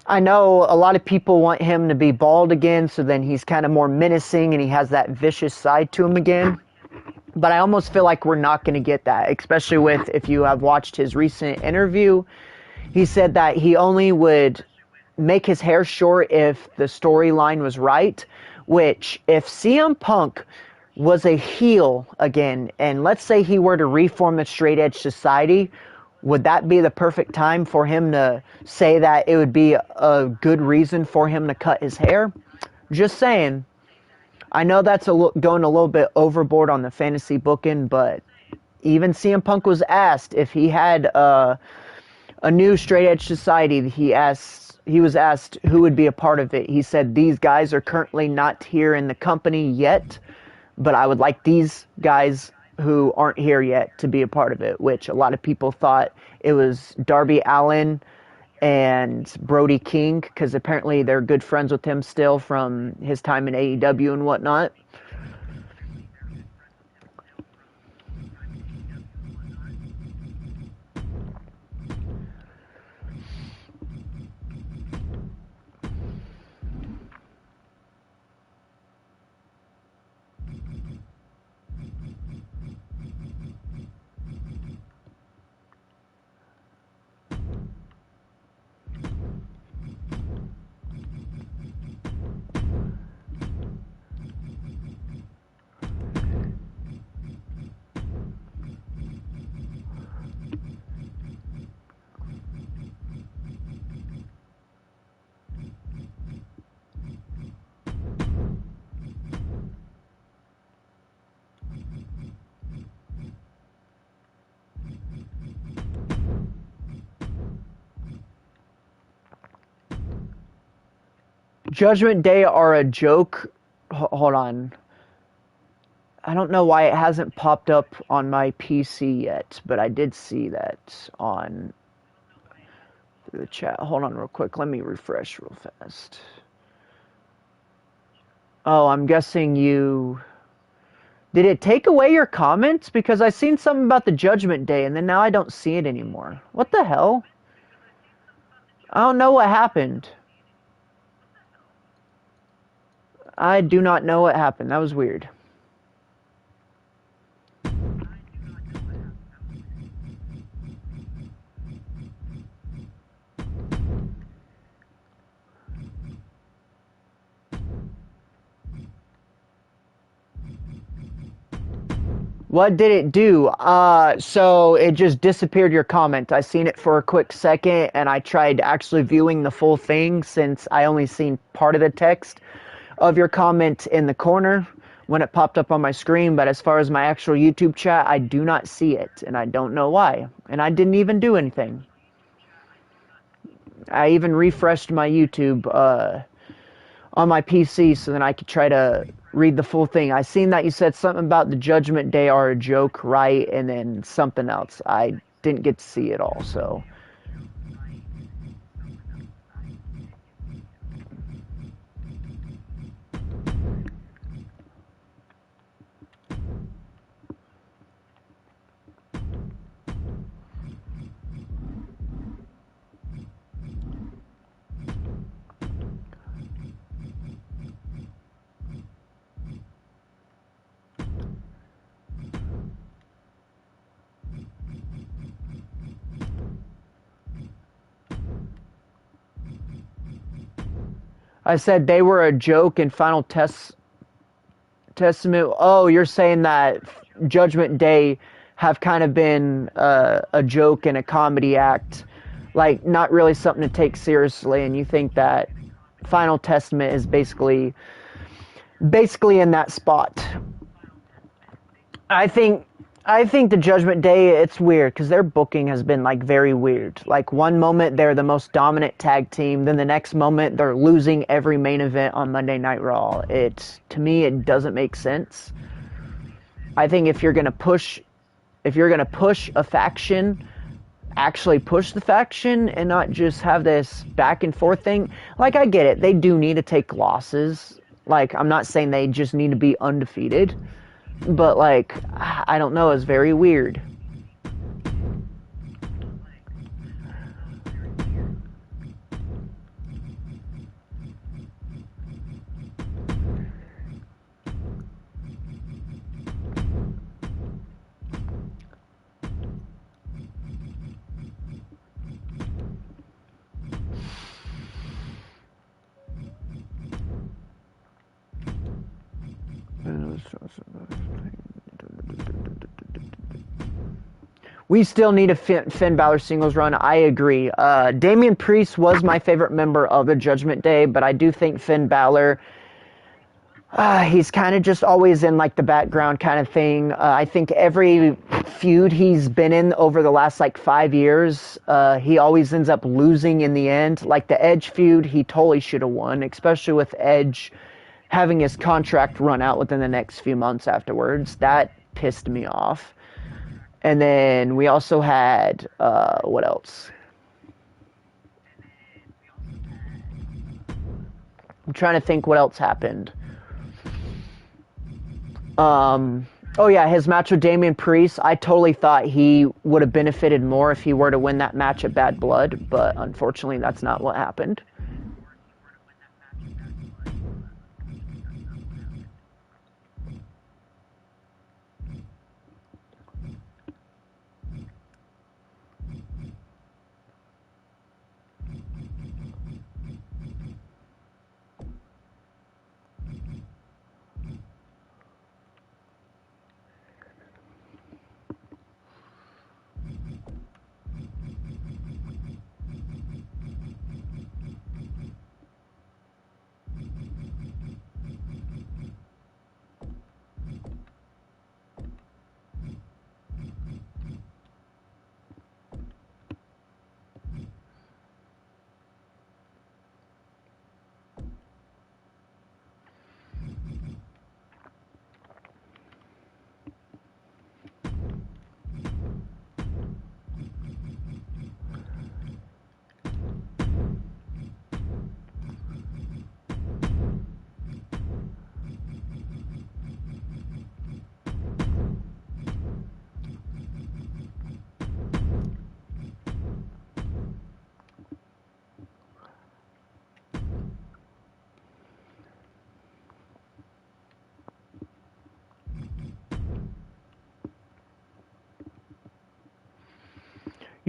I know a lot of people want him to be bald again, so then he's kind of more menacing and he has that vicious side to him again. But I almost feel like we're not going to get that, especially with, if you have watched his recent interview, he said that he only would make his hair short if the storyline was right, which if CM Punk was a heel again, and let's say he were to reform the Straight Edge Society, would that be the perfect time for him to say that it would be a good reason for him to cut his hair? Just saying. I know that's going a little bit overboard on the fantasy booking, but even CM Punk was asked if he had a new Straight Edge Society. He was asked who would be a part of it. He said, these guys are currently not here in the company yet, but I would like these guys who aren't here yet to be a part of it, which a lot of people thought it was Darby Allin and Brody King, because apparently they're good friends with him still from his time in AEW and whatnot. Judgment Day are a joke. Hold on. I don't know why it hasn't popped up on my PC yet, but I did see that on the chat. Hold on real quick. Let me refresh real fast. Oh, I'm guessing you... Did it take away your comments? Because I seen something about the Judgment Day, and then now I don't see it anymore. What the hell? I don't know what happened. I do not know what happened. That was weird. What did it do? So it just disappeared your comment. I seen it for a quick second, and I tried actually viewing the full thing since I only seen part of the text of your comment in the corner when it popped up on my screen. But as far as my actual YouTube chat, I do not see it, and I don't know why. And I didn't even do anything. I even refreshed my YouTube on my PC so that I could try to read the full thing. I seen that you said something about the Judgment Day are a joke, right? And then something else. I didn't get to see it all, so... I said they were a joke in Final Testament. Oh, you're saying that Judgment Day have kind of been a joke and a comedy act, like not really something to take seriously, and you think that Final Testament is basically in that spot. I think the Judgment Day, it's weird because their booking has been like very weird. Like one moment they're the most dominant tag team, then the next moment they're losing every main event on Monday Night Raw. To me it doesn't make sense. I think if you're gonna push a faction, actually push the faction and not just have this back and forth thing. Like I get it, they do need to take losses. Like I'm not saying they just need to be undefeated. But, like, I don't know, it's very weird. We still need a Finn Balor singles run. I agree. Damian Priest was my favorite member of the Judgment Day, but I do think Finn Balor, he's kind of just always in like the background kind of thing. I think every feud he's been in over the last like 5 years, he always ends up losing in the end. Like the Edge feud, he totally should have won, especially with Edge having his contract run out within the next few months afterwards. That pissed me off. And then we also had, what else? I'm trying to think what else happened. Oh yeah, his match with Damian Priest, I totally thought he would have benefited more if he were to win that match at Bad Blood, but unfortunately that's not what happened.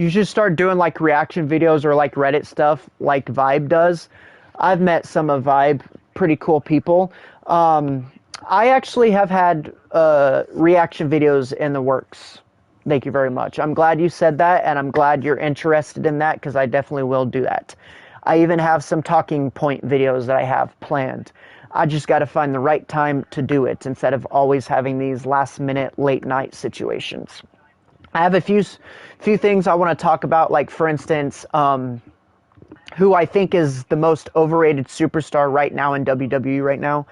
You should start doing like reaction videos or like Reddit stuff like Vibe does. I've met some of Vibe, pretty cool people. I actually have had reaction videos in the works. Thank you very much. I'm glad you said that, and I'm glad you're interested in that, because I definitely will do that. I even have some talking point videos that I have planned. I just got to find the right time to do it instead of always having these last minute late night situations. I have a few things I want to talk about, like for instance, who I think is the most overrated superstar right now in WWE right now.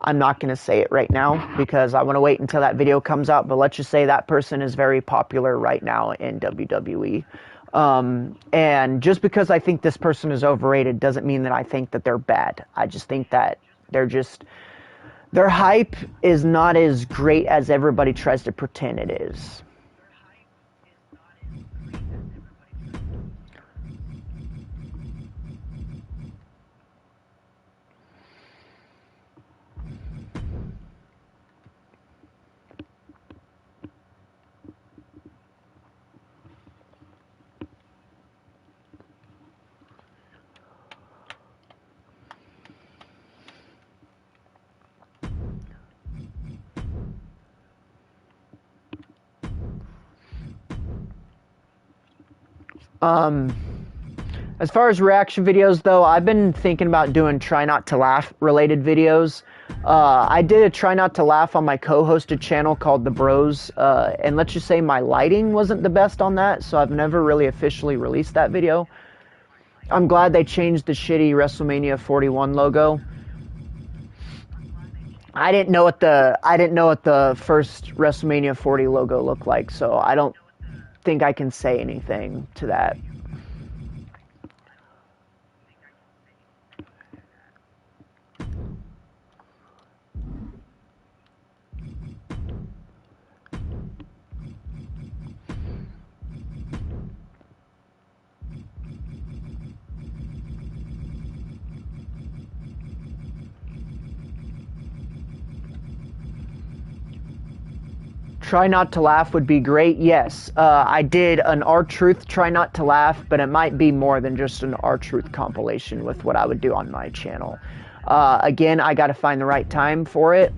I'm not going to say it right now because I want to wait until that video comes out, but let's just say that person is very popular right now in WWE. And just because I think this person is overrated doesn't mean that I think that they're bad. I just think that their hype is not as great as everybody tries to pretend it is. As far as reaction videos, though, I've been thinking about doing try not to laugh related videos. I did a try not to laugh on my co-hosted channel called The Bros, and let's just say my lighting wasn't the best on that, so I've never really officially released that video. I'm glad they changed the shitty WrestleMania 41 logo. I didn't know what the first WrestleMania 40 logo looked like, so I don't think I can say anything to that. Try not to laugh would be great. Yes, I did an R-Truth try not to laugh, but it might be more than just an R-Truth compilation with what I would do on my channel. Again, I got to find the right time for it.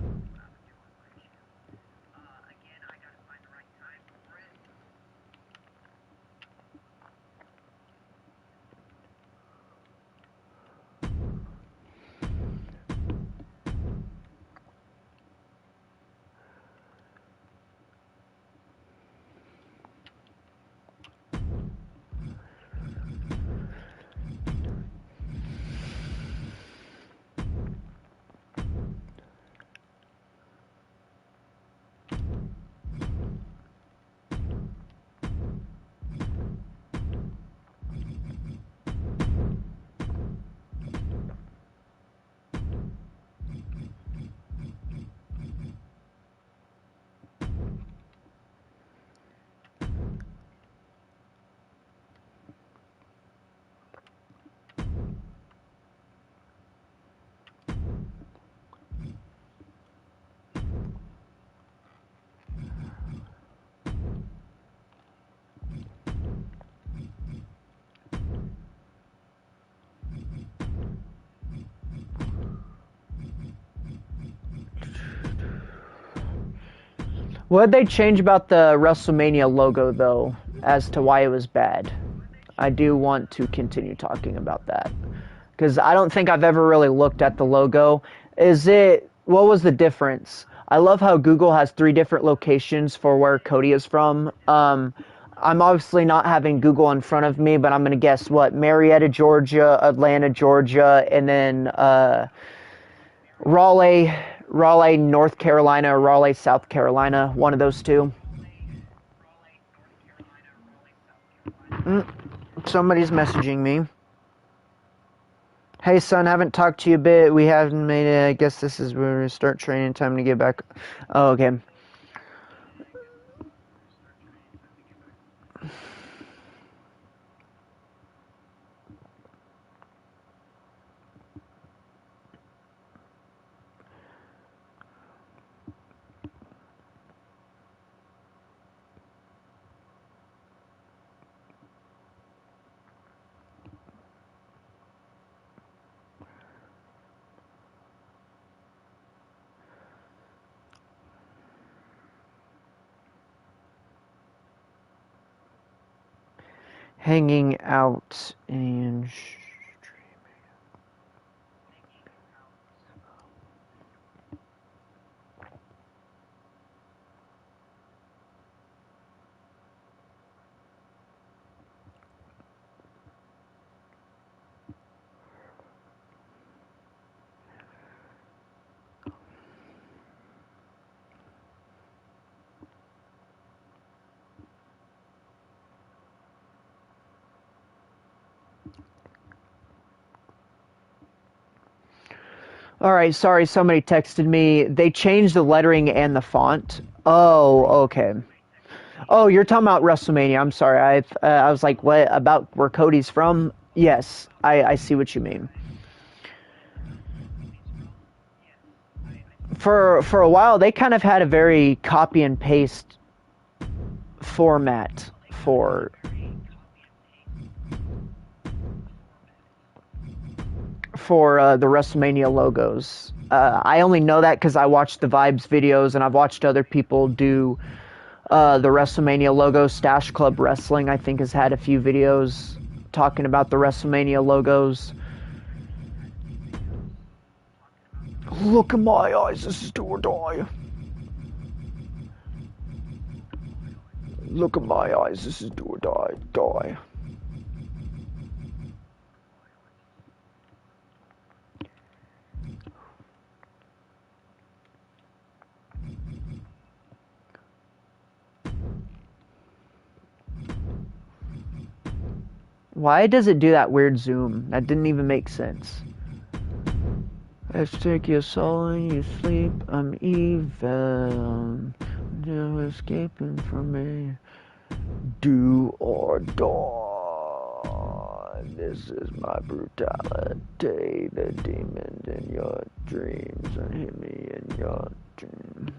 What did they change about the WrestleMania logo, though, as to why it was bad? I do want to continue talking about that, because I don't think I've ever really looked at the logo. What was the difference? I love how Google has 3 different locations for where Cody is from. I'm obviously not having Google in front of me, but I'm going to guess what? Marietta, Georgia, Atlanta, Georgia, and then Raleigh, North Carolina, or Raleigh, South Carolina. One of those two. Somebody's messaging me. Hey, son, haven't talked to you a bit. We haven't made it. I guess this is where we start training. Time to get back. Oh, okay. hanging out and all right, sorry, somebody texted me. They changed the lettering and the font. Oh, okay. Oh, you're talking about WrestleMania. I'm sorry. I was like, what about where Cody's from? Yes, I see what you mean. For a while, they kind of had a very copy and paste format for the WrestleMania logos. I only know that because I watched the Vibes videos and I've watched other people do the WrestleMania logo. Stash Club Wrestling, I think, has had a few videos talking about the WrestleMania logos. Look in my eyes, this is do or die. Look in my eyes, this is do or die. Die. Why does it do that weird zoom? That didn't even make sense. Let's take your soul and you sleep. I'm evil. No escaping from me. Do or die. This is my brutality. The demons in your dreams and hit me in your dreams.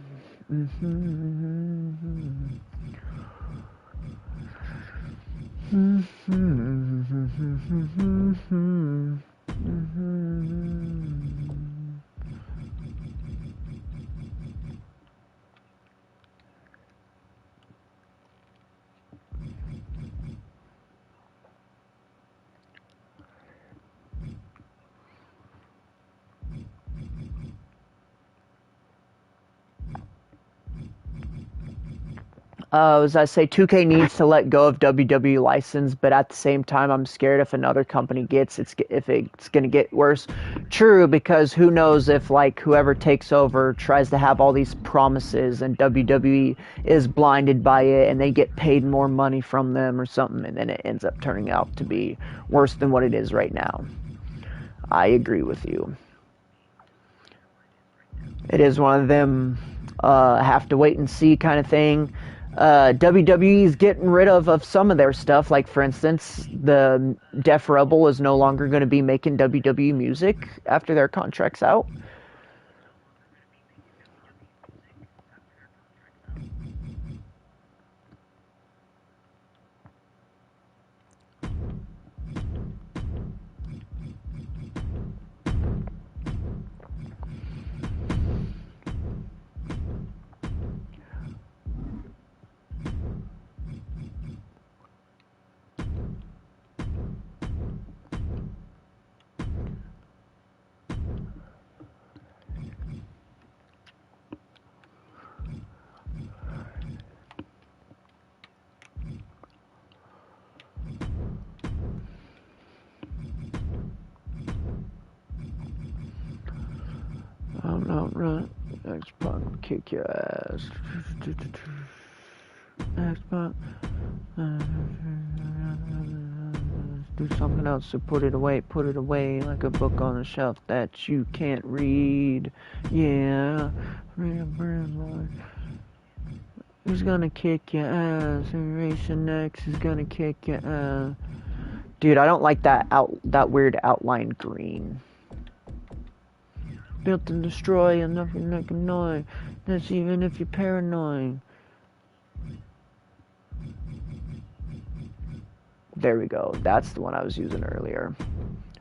As I say, 2K needs to let go of WWE license, but at the same time, I'm scared if another company gets if it's going to get worse. True, because who knows if like whoever takes over tries to have all these promises and WWE is blinded by it and they get paid more money from them or something, and then it ends up turning out to be worse than what it is right now. I agree with you. It is one of them have to wait and see kind of thing. WWE is getting rid of some of their stuff. Like, for instance, the Def Rebel is no longer going to be making WWE music after their contract's out. I'm not right. X-Pac will kick your ass. X-Pac. Do something else, so put it away like a book on a shelf that you can't read. Yeah. Who's gonna kick your ass? Generation X is gonna kick your ass. Dude, I don't like that weird outline green. Built and destroy and nothing like a noise. That's even if you're paranoid. There we go. That's the one I was using earlier. I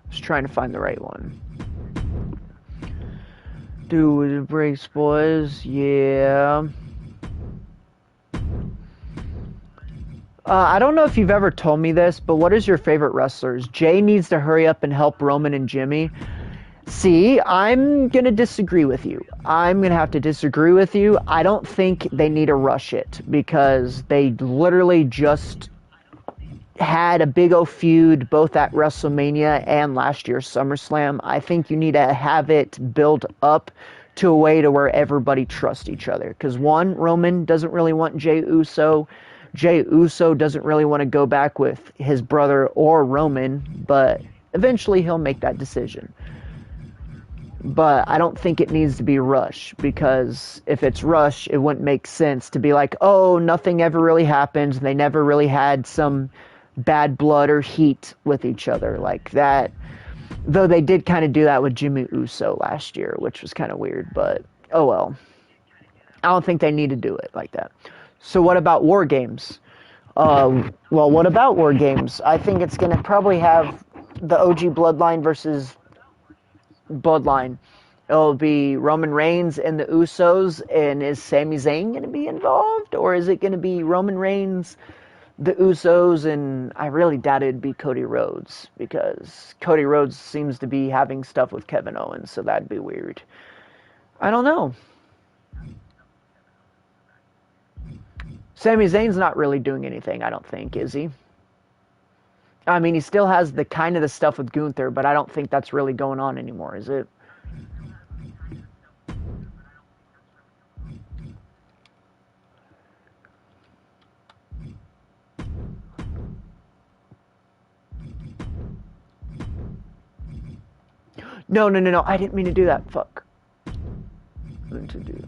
was trying to find the right one. Do the breaks, boys. Yeah. I don't know if you've ever told me this, but what is your favorite wrestlers? Jay needs to hurry up and help Roman and Jimmy. See, I'm going to disagree with you. I'm going to have to disagree with you. I don't think they need to rush it because they literally just had a big old feud both at WrestleMania and last year's SummerSlam. I think you need to have it build up to a way to where everybody trusts each other. Because one, Roman doesn't really want Jey Uso. Jey Uso doesn't really want to go back with his brother or Roman, but eventually he'll make that decision. But I don't think it needs to be rushed, because if it's rushed, it wouldn't make sense to be like, oh, nothing ever really happened. They never really had some bad blood or heat with each other like that. Though they did kind of do that with Jimmy Uso last year, which was kind of weird, but oh well. I don't think they need to do it like that. So what about War Games? Well, what about War Games? I think it's going to probably have the OG Bloodline versus Bloodline. It'll be Roman Reigns and the Usos, and is Sami Zayn going to be involved? Or is it going to be Roman Reigns, the Usos, and I really doubt it'd be Cody Rhodes, because Cody Rhodes seems to be having stuff with Kevin Owens, so that'd be weird. I don't know. Sami Zayn's not really doing anything, I don't think, is he? I mean, he still has the kind of the stuff with Gunther, but I don't think that's really going on anymore, is it? No, no, no, no. I didn't mean to do that. Fuck. I meant to do.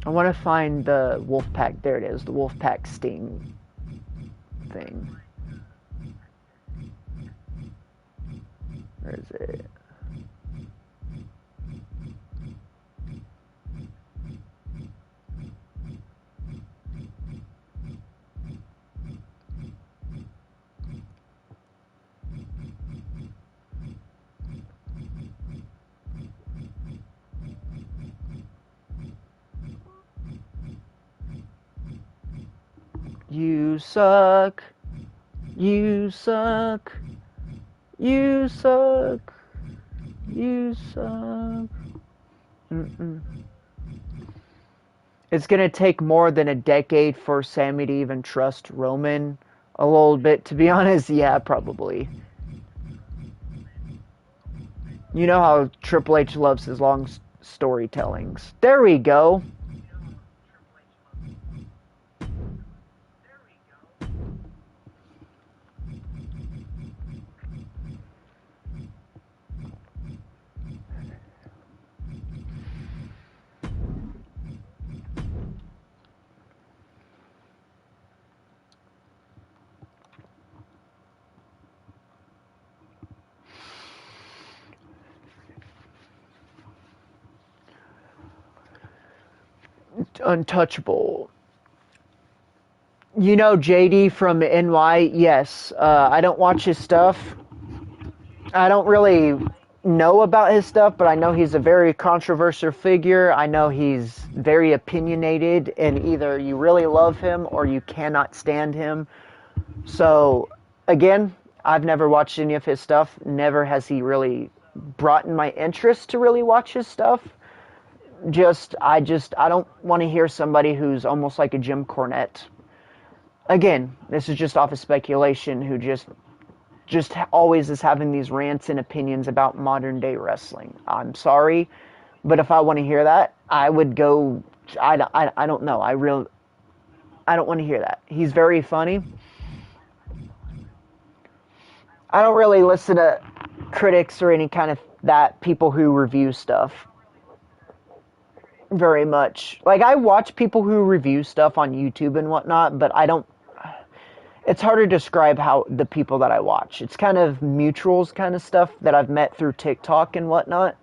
I want to find the Wolfpack. There it is. The Wolfpack Sting thing. Where is it? You suck. You suck. You suck. You suck. It's going to take more than a decade for Sammy to even trust Roman a little bit, to be honest. Yeah, probably. You know how Triple H loves his long storytellings. There we go. Untouchable. You know JD from NY? Yes. I don't watch his stuff. I don't really know about his stuff, but I know he's a very controversial figure. I know he's very opinionated, and either you really love him or you cannot stand him. So, again, I've never watched any of his stuff. Never has he really brought in my interest to really watch his stuff. I don't want to hear somebody who's almost like a Jim Cornette. Again, this is just off of speculation, who just always is having these rants and opinions about modern day wrestling. I'm sorry, but if I want to hear that, I would go. I don't know. I don't want to hear that. He's very funny. I don't really listen to critics or any kind of people who review stuff very much. Like, I watch people who review stuff on YouTube and whatnot, but I don't, it's hard to describe how the people that I watch. It's kind of mutuals kind of stuff that I've met through TikTok and whatnot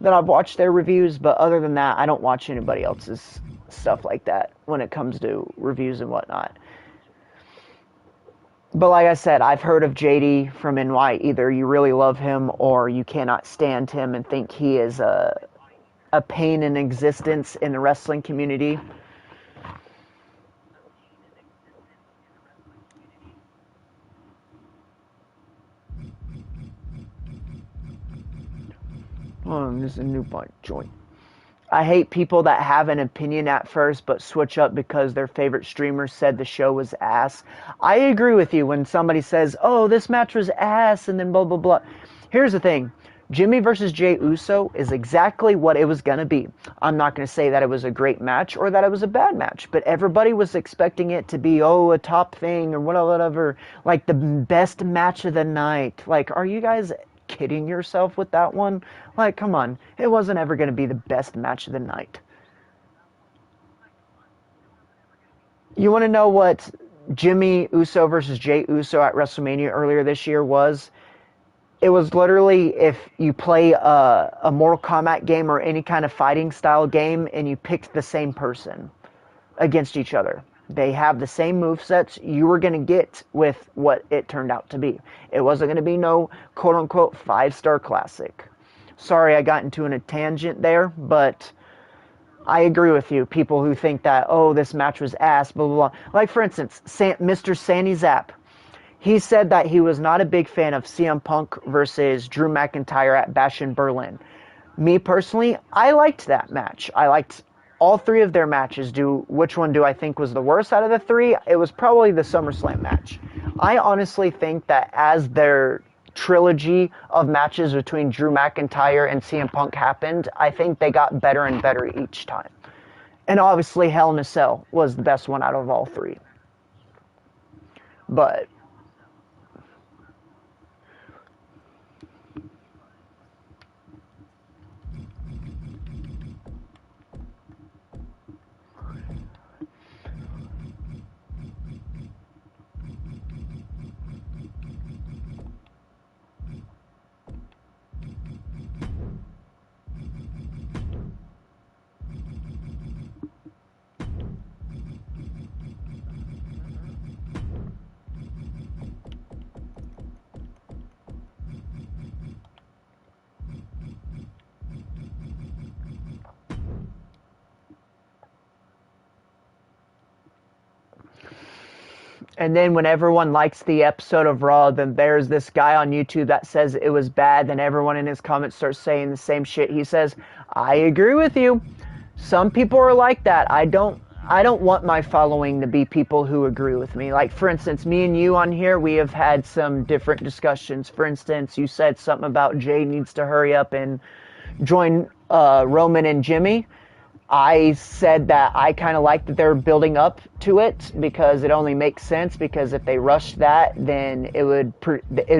that I've watched their reviews, but other than that, I don't watch anybody else's stuff like that when it comes to reviews and whatnot. But like I said, I've heard of JD from NY. Either you really love him or you cannot stand him and think he is a pain in existence in the wrestling community. Oh, this is a new joint. I hate people that have an opinion at first but switch up because their favorite streamer said the show was ass. I agree with you when somebody says, oh, this match was ass, and then blah, blah, blah. Here's the thing. Jimmy versus Jey Uso is exactly what it was going to be. I'm not going to say that it was a great match or that it was a bad match, but everybody was expecting it to be, a top thing or whatever, like the best match of the night. Like, are you guys kidding yourself with that one? Like, come on. It wasn't ever going to be the best match of the night. You want to know what Jimmy Uso versus Jey Uso at WrestleMania earlier this year was? It was literally if you play a Mortal Kombat game or any kind of fighting style game and you picked the same person against each other. They have the same movesets. You were going to get with what it turned out to be. It wasn't going to be no quote-unquote 5-star classic. Sorry I got into a tangent there, but I agree with you. People who think that, this match was ass, blah, blah, blah. Like, for instance, Mr. Sandy Zapp. He said that he was not a big fan of CM Punk versus Drew McIntyre at Bash in Berlin. Me personally, I liked that match. I liked all three of their matches. Which one do I think was the worst out of the three? It was probably the SummerSlam match. I honestly think that as their trilogy of matches between Drew McIntyre and CM Punk happened, I think they got better and better each time. And obviously Hell in a Cell was the best one out of all three. But and then when everyone likes the episode of Raw, then there's this guy on YouTube that says it was bad. Then everyone in his comments starts saying the same shit. He says, I agree with you. Some people are like that. I don't want my following to be people who agree with me. Like, for instance, me and you on here, we have had some different discussions. For instance, you said something about Jay needs to hurry up and join Roman and Jimmy. I said that I kind of like that they're building up to it because it only makes sense, because if they rushed that, then it would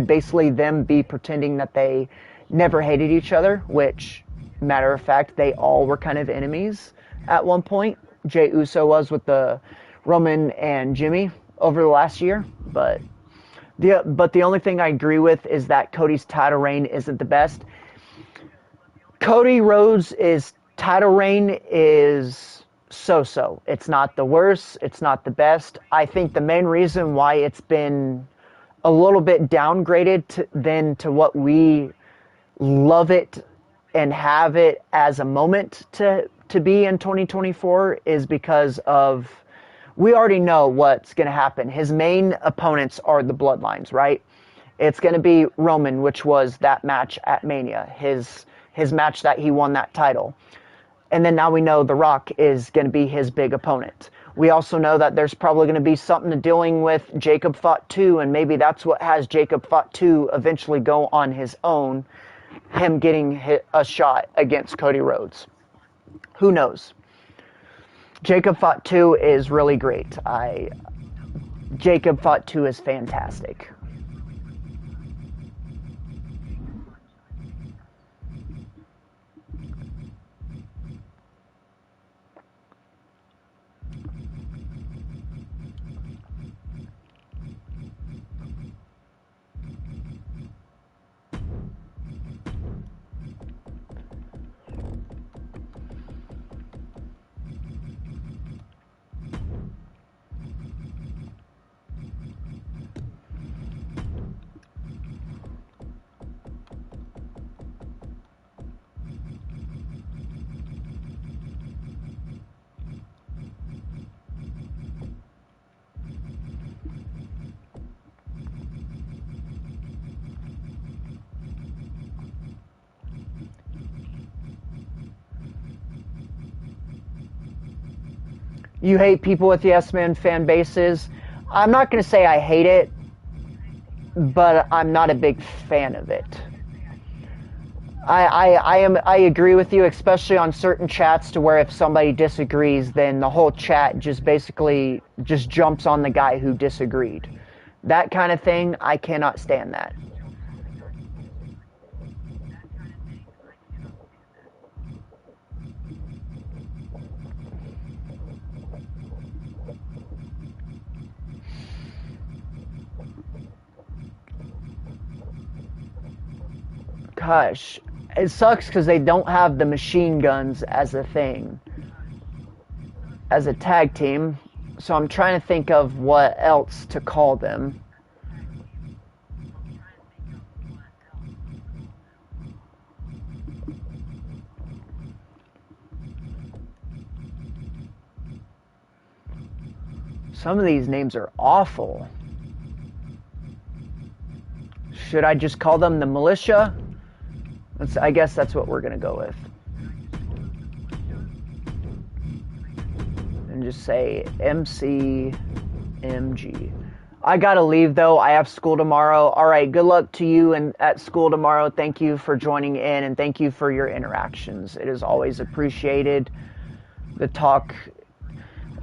basically them be pretending that they never hated each other, which, matter of fact, they all were kind of enemies at one point. Jey Uso was with the Roman and Jimmy over the last year, but the only thing I agree with is that Cody's title reign isn't the best. Cody Rhodes' title reign is so-so. It's not the worst. It's not the best. I think the main reason why it's been a little bit downgraded to what we love it and have it as a moment to be in 2024 is because of, we already know what's going to happen. His main opponents are the Bloodlines, right? It's going to be Roman, which was that match at Mania, his match that he won that title. And then now we know The Rock is going to be his big opponent. We also know that there's probably going to be something dealing with Jacob Fought 2, and maybe that's what has Jacob Fought 2 eventually go on his own, him getting a shot against Cody Rhodes. Who knows? Jacob Fought 2 is really great. Jacob Fought 2 is fantastic. You hate people with Yes Man fan bases. I'm not going to say I hate it, but I'm not a big fan of it. I agree with you, especially on certain chats, to where if somebody disagrees, then the whole chat just basically just jumps on the guy who disagreed. That kind of thing, I cannot stand that. Gosh, it sucks because they don't have the machine guns as a thing, as a tag team. So I'm trying to think of what else to call them. Some of these names are awful. Should I just call them the Militia? I guess that's what we're going to go with. And just say MCMG. I got to leave, though. I have school tomorrow. All right, good luck to you and at school tomorrow. Thank you for joining in, and thank you for your interactions. It is always appreciated. The talk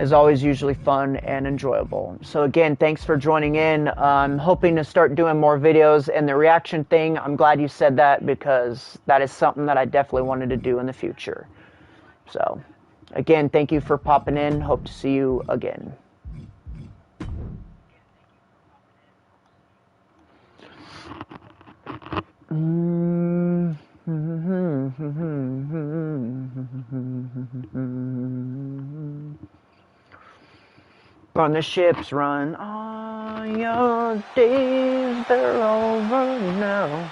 is always usually fun and enjoyable. So again, thanks for joining in. I'm hoping to start doing more videos, and the reaction thing, I'm glad you said that, because that is something that I definitely wanted to do in the future. So again, thank you for popping in. Hope to see you again. On the ship's run, all your days, they're over now.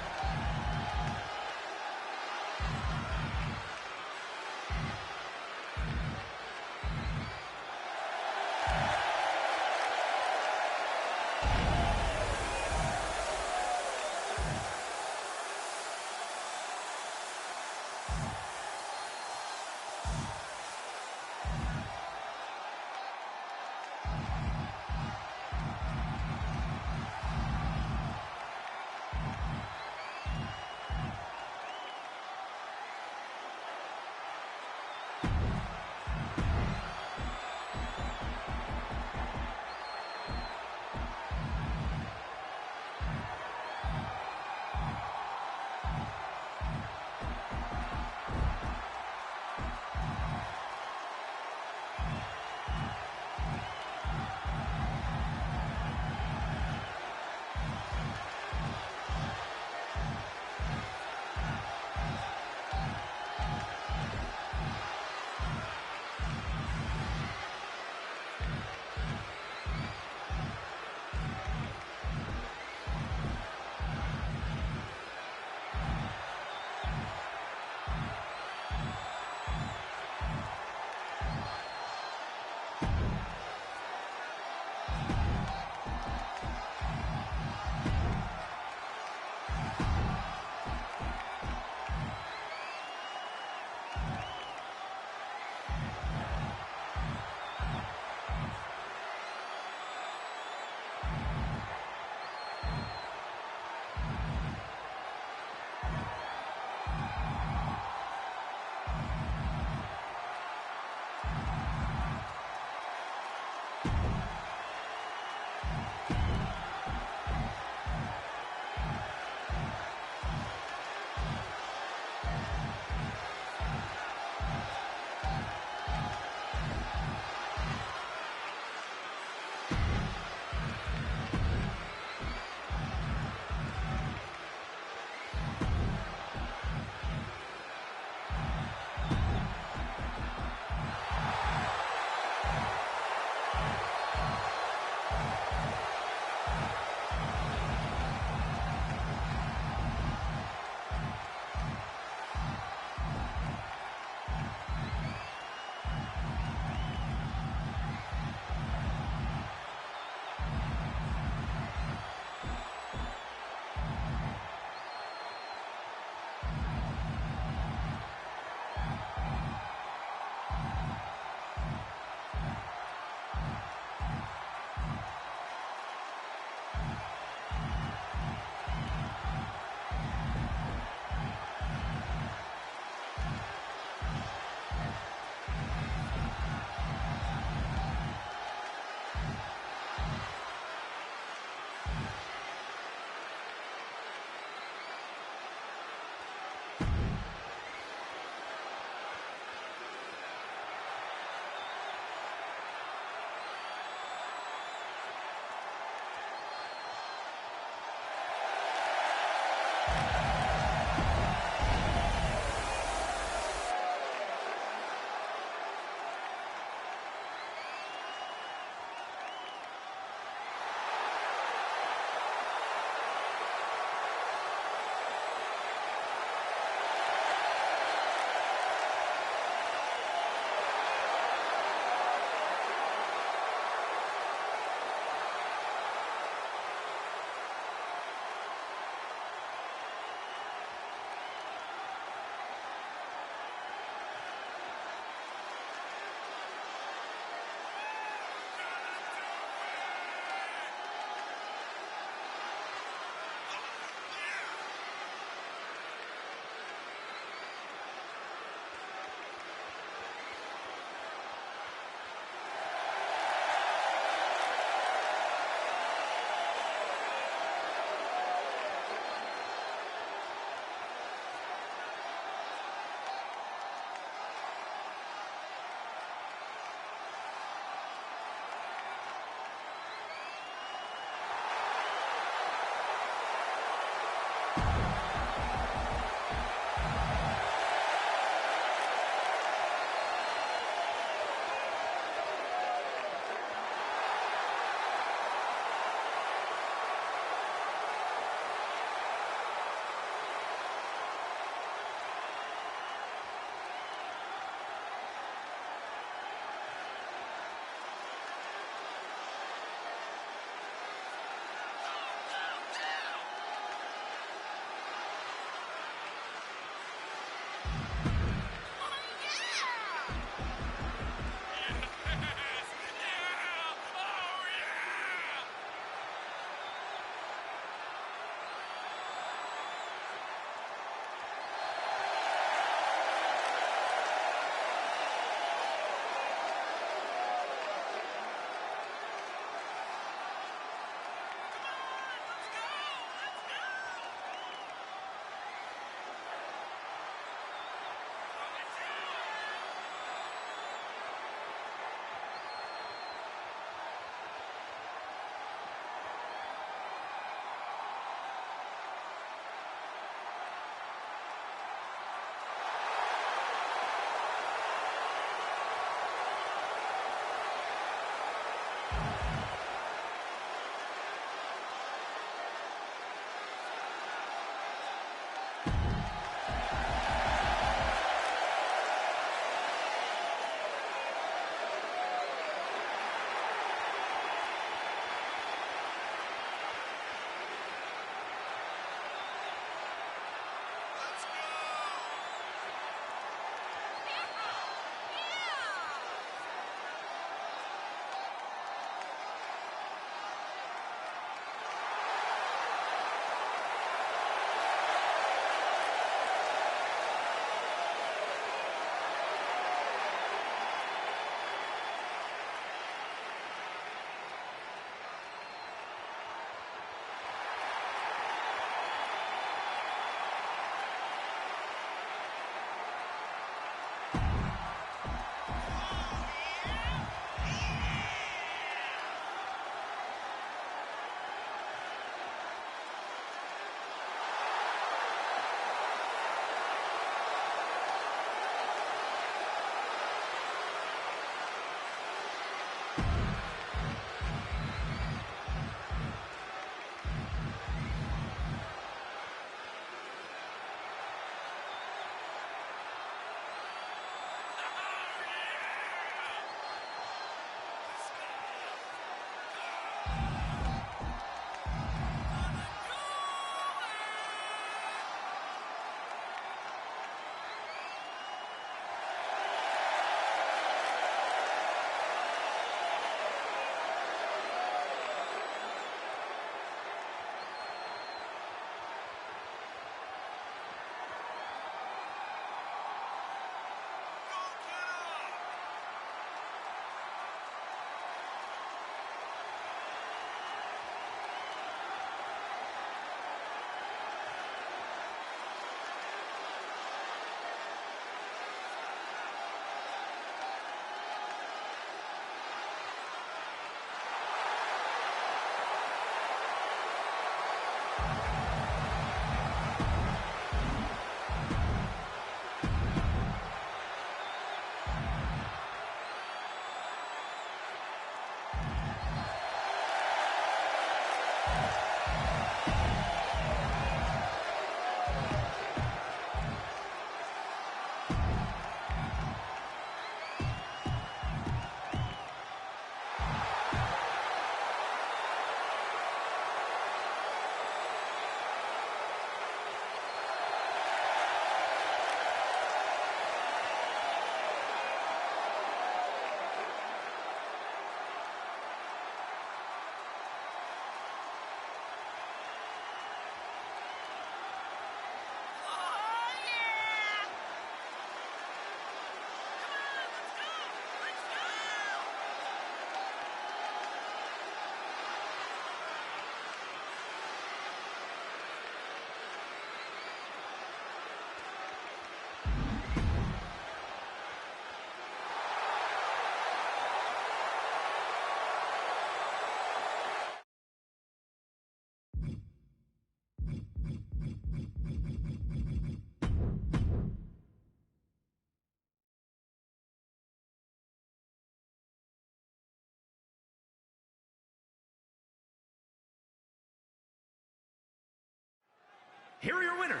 Here are your winners,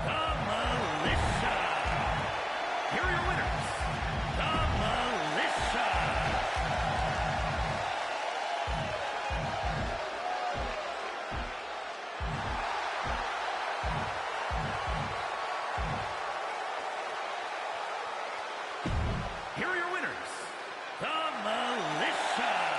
the Militia. Here are your winners, the Militia. Here are your winners, the Militia.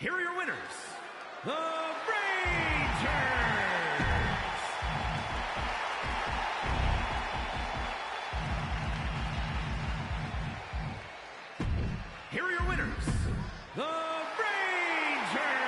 Here are your winners, the Rangers. Here are your winners, the Rangers.